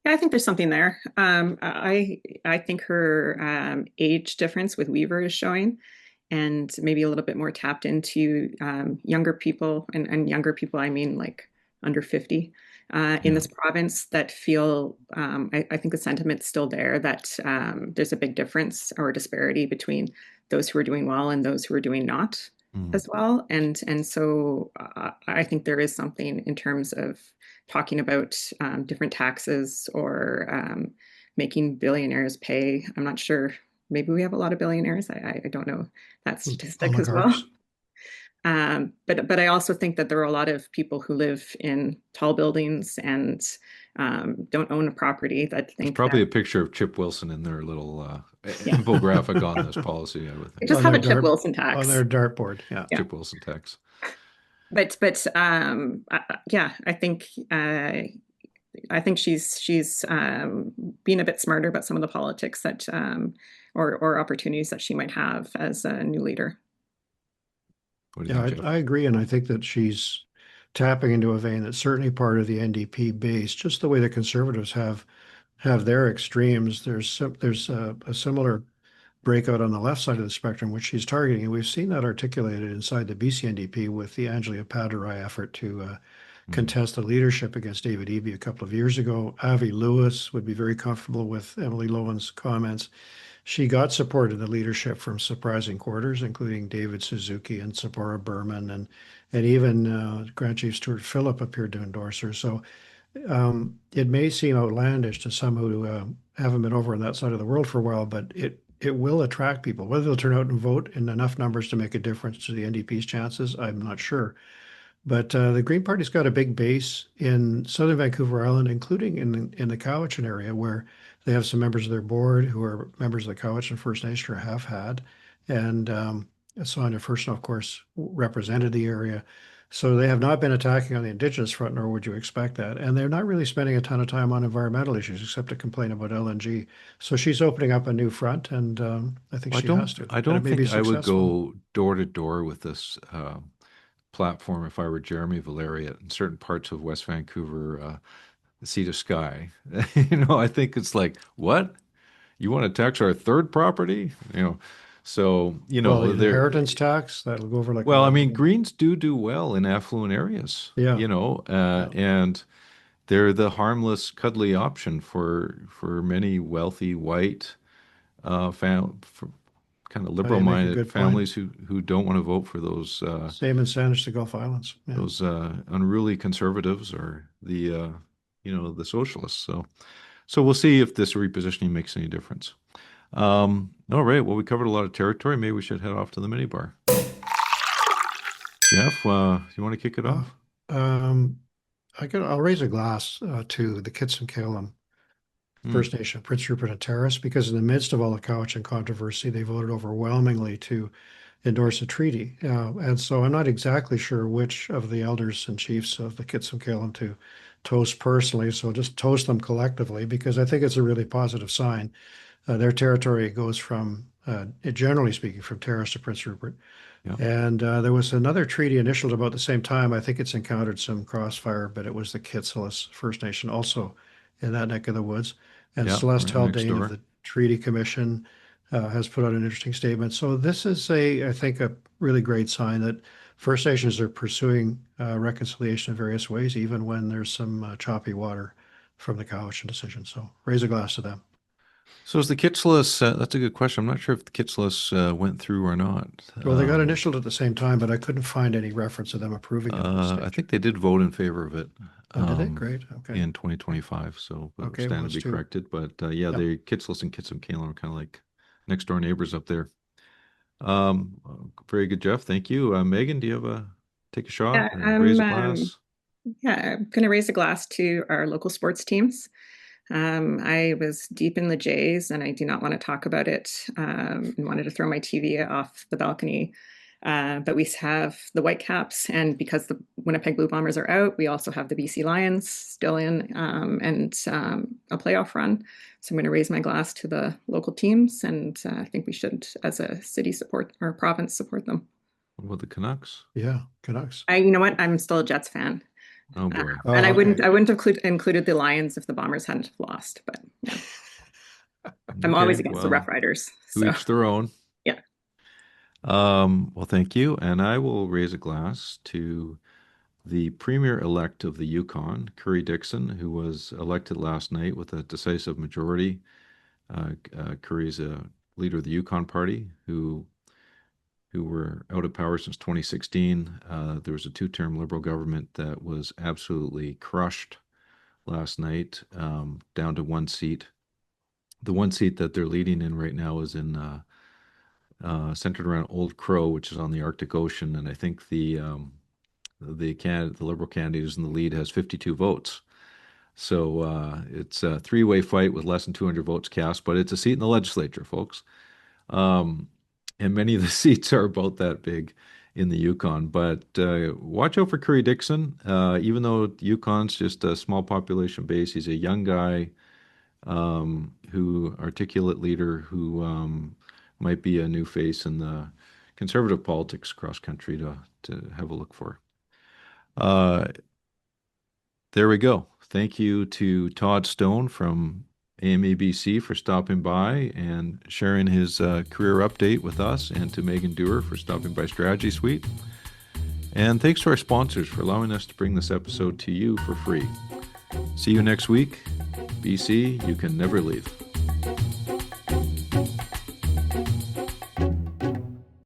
[SPEAKER 5] Yeah, I think there's something there. I think her age difference with Weaver is showing, and maybe a little bit more tapped into younger people, and younger people, I mean like under 50 in this province that feel, I think the sentiment's still there that there's a big difference or disparity between those who are doing well and those who are doing not as well. And so I think there is something in terms of talking about different taxes or making billionaires pay. I'm not sure. Maybe we have a lot of billionaires. I don't know that statistic as well. But I also think that there are a lot of people who live in tall buildings and don't own a property that think
[SPEAKER 1] There's probably a picture of Chip Wilson in their little infographic on this policy, I would think.
[SPEAKER 5] Just have a Chip Wilson tax
[SPEAKER 2] on their dartboard. Yeah.
[SPEAKER 1] Chip Wilson tax.
[SPEAKER 5] But yeah, I think she's being a bit smarter about some of the politics that or opportunities that she might have as a new leader.
[SPEAKER 2] Yeah, I agree, and I think that she's tapping into a vein that's certainly part of the NDP base, just the way the Conservatives have their extremes. There's a similar breakout on the left side of the spectrum, which she's targeting, and we've seen that articulated inside the BC NDP with the Angela Padurai effort to contest the leadership against David Eby a couple of years ago. Avi Lewis would be very comfortable with Emily Lowen's comments. She got support in the leadership from surprising quarters, including David Suzuki and Sephora Berman, and even Grand Chief Stuart Phillip appeared to endorse her. So it may seem outlandish to some who haven't been over on that side of the world for a while, but it will attract people. Whether they'll turn out and vote in enough numbers to make a difference to the NDP's chances, I'm not sure. But the Green Party's got a big base in southern Vancouver Island, including in the Cowichan area, where they have some members of their board who are members of the Cowichan First Nation or have had. And Sonia Furstenau, of course, represented the area. So they have not been attacking on the Indigenous front, nor would you expect that. And they're not really spending a ton of time on environmental issues, except to complain about LNG. So she's opening up a new front, and I think she has to.
[SPEAKER 1] I don't think I would go door to door with this platform if I were Jeremy Valeria in certain parts of West Vancouver, sea to sky. I think it's like, what? You want to tax our third property? So,
[SPEAKER 2] well, the inheritance tax, that'll go over like.
[SPEAKER 1] Well, I mean, Greens do well in affluent areas.
[SPEAKER 2] Yeah.
[SPEAKER 1] And they're the harmless, cuddly option for many wealthy white kind of liberal-minded families who don't want to vote for those.
[SPEAKER 2] Same in Saanich, the Gulf Islands.
[SPEAKER 1] Yeah. Those unruly conservatives or the socialists. So we'll see if this repositioning makes any difference. All right. Well, we covered a lot of territory. Maybe we should head off to the minibar. Geoff, you want to kick it off?
[SPEAKER 2] I'll raise a glass to the Kitsim-Kalim First Nation, Prince Rupert and Terrace, because in the midst of all the Cowichan controversy, they voted overwhelmingly to endorse a treaty. And so I'm not exactly sure which of the elders and chiefs of the Kitsim-Kalim to toast personally. So just toast them collectively, because I think it's a really positive sign. Their territory goes from, generally speaking, from Terrace to Prince Rupert. Yeah. And there was another treaty initialed about the same time. I think it's encountered some crossfire, but it was the Kitsillas First Nation also in that neck of the woods. And Celeste Haldane of the Treaty Commission has put out an interesting statement. So this is I think a really great sign that First Nations are pursuing reconciliation in various ways, even when there's some choppy water from the Cowichan decision. So raise a glass to them.
[SPEAKER 1] So is the Kitsillas, that's a good question. I'm not sure if the Kitsillas went through or not.
[SPEAKER 2] Well, they got initialed at the same time, but I couldn't find any reference to them approving it.
[SPEAKER 1] I think they did vote in favor of it.
[SPEAKER 2] Did they? Great. Okay.
[SPEAKER 1] In 2025, so stand to be corrected. But the Kitsillas and Kitsim-Kalim are kind of like next door neighbors up there. Very good, Geoff. Thank you. Megan, do you have take a shot? Raise a glass?
[SPEAKER 5] I'm going to raise a glass to our local sports teams. I was deep in the Jays, and I do not want to talk about it, and wanted to throw my TV off the balcony. But we have the Whitecaps, and because the Winnipeg Blue Bombers are out, we also have the BC Lions still in, and a playoff run. So I'm going to raise my glass to the local teams, and I think we should, as a city, support or province, support them.
[SPEAKER 1] What about the Canucks?
[SPEAKER 2] Yeah, Canucks.
[SPEAKER 5] You know what? I'm still a Jets fan.
[SPEAKER 1] Oh boy!
[SPEAKER 5] And I wouldn't have included the Lions if the Bombers hadn't lost. But yeah. I'm always against the Rough Riders.
[SPEAKER 1] To each their own.
[SPEAKER 5] Yeah.
[SPEAKER 1] Well, thank you, and I will raise a glass to the Premier-elect of the Yukon, Curry Dixon, who was elected last night with a decisive majority. Curry's a leader of the Yukon Party who who were out of power since 2016. There was a two-term Liberal government that was absolutely crushed last night, down to one seat. The one seat that they're leading in right now is in centered around Old Crow, which is on the Arctic Ocean, and I think the Liberal candidate who's in the lead has 52 votes. So it's a three-way fight with less than 200 votes cast, but it's a seat in the legislature, folks. And many of the seats are about that big in the Yukon. But watch out for Curry Dixon. Even though Yukon's just a small population base, he's a young guy, articulate leader who might be a new face in the conservative politics across country to have a look for. There we go. Thank you to Todd Stone from AMEBC for stopping by and sharing his career update with us, and to Maeghan Dewar for stopping by Strategy Suite. And thanks to our sponsors for allowing us to bring this episode to you for free. See you next week. BC, you can never leave.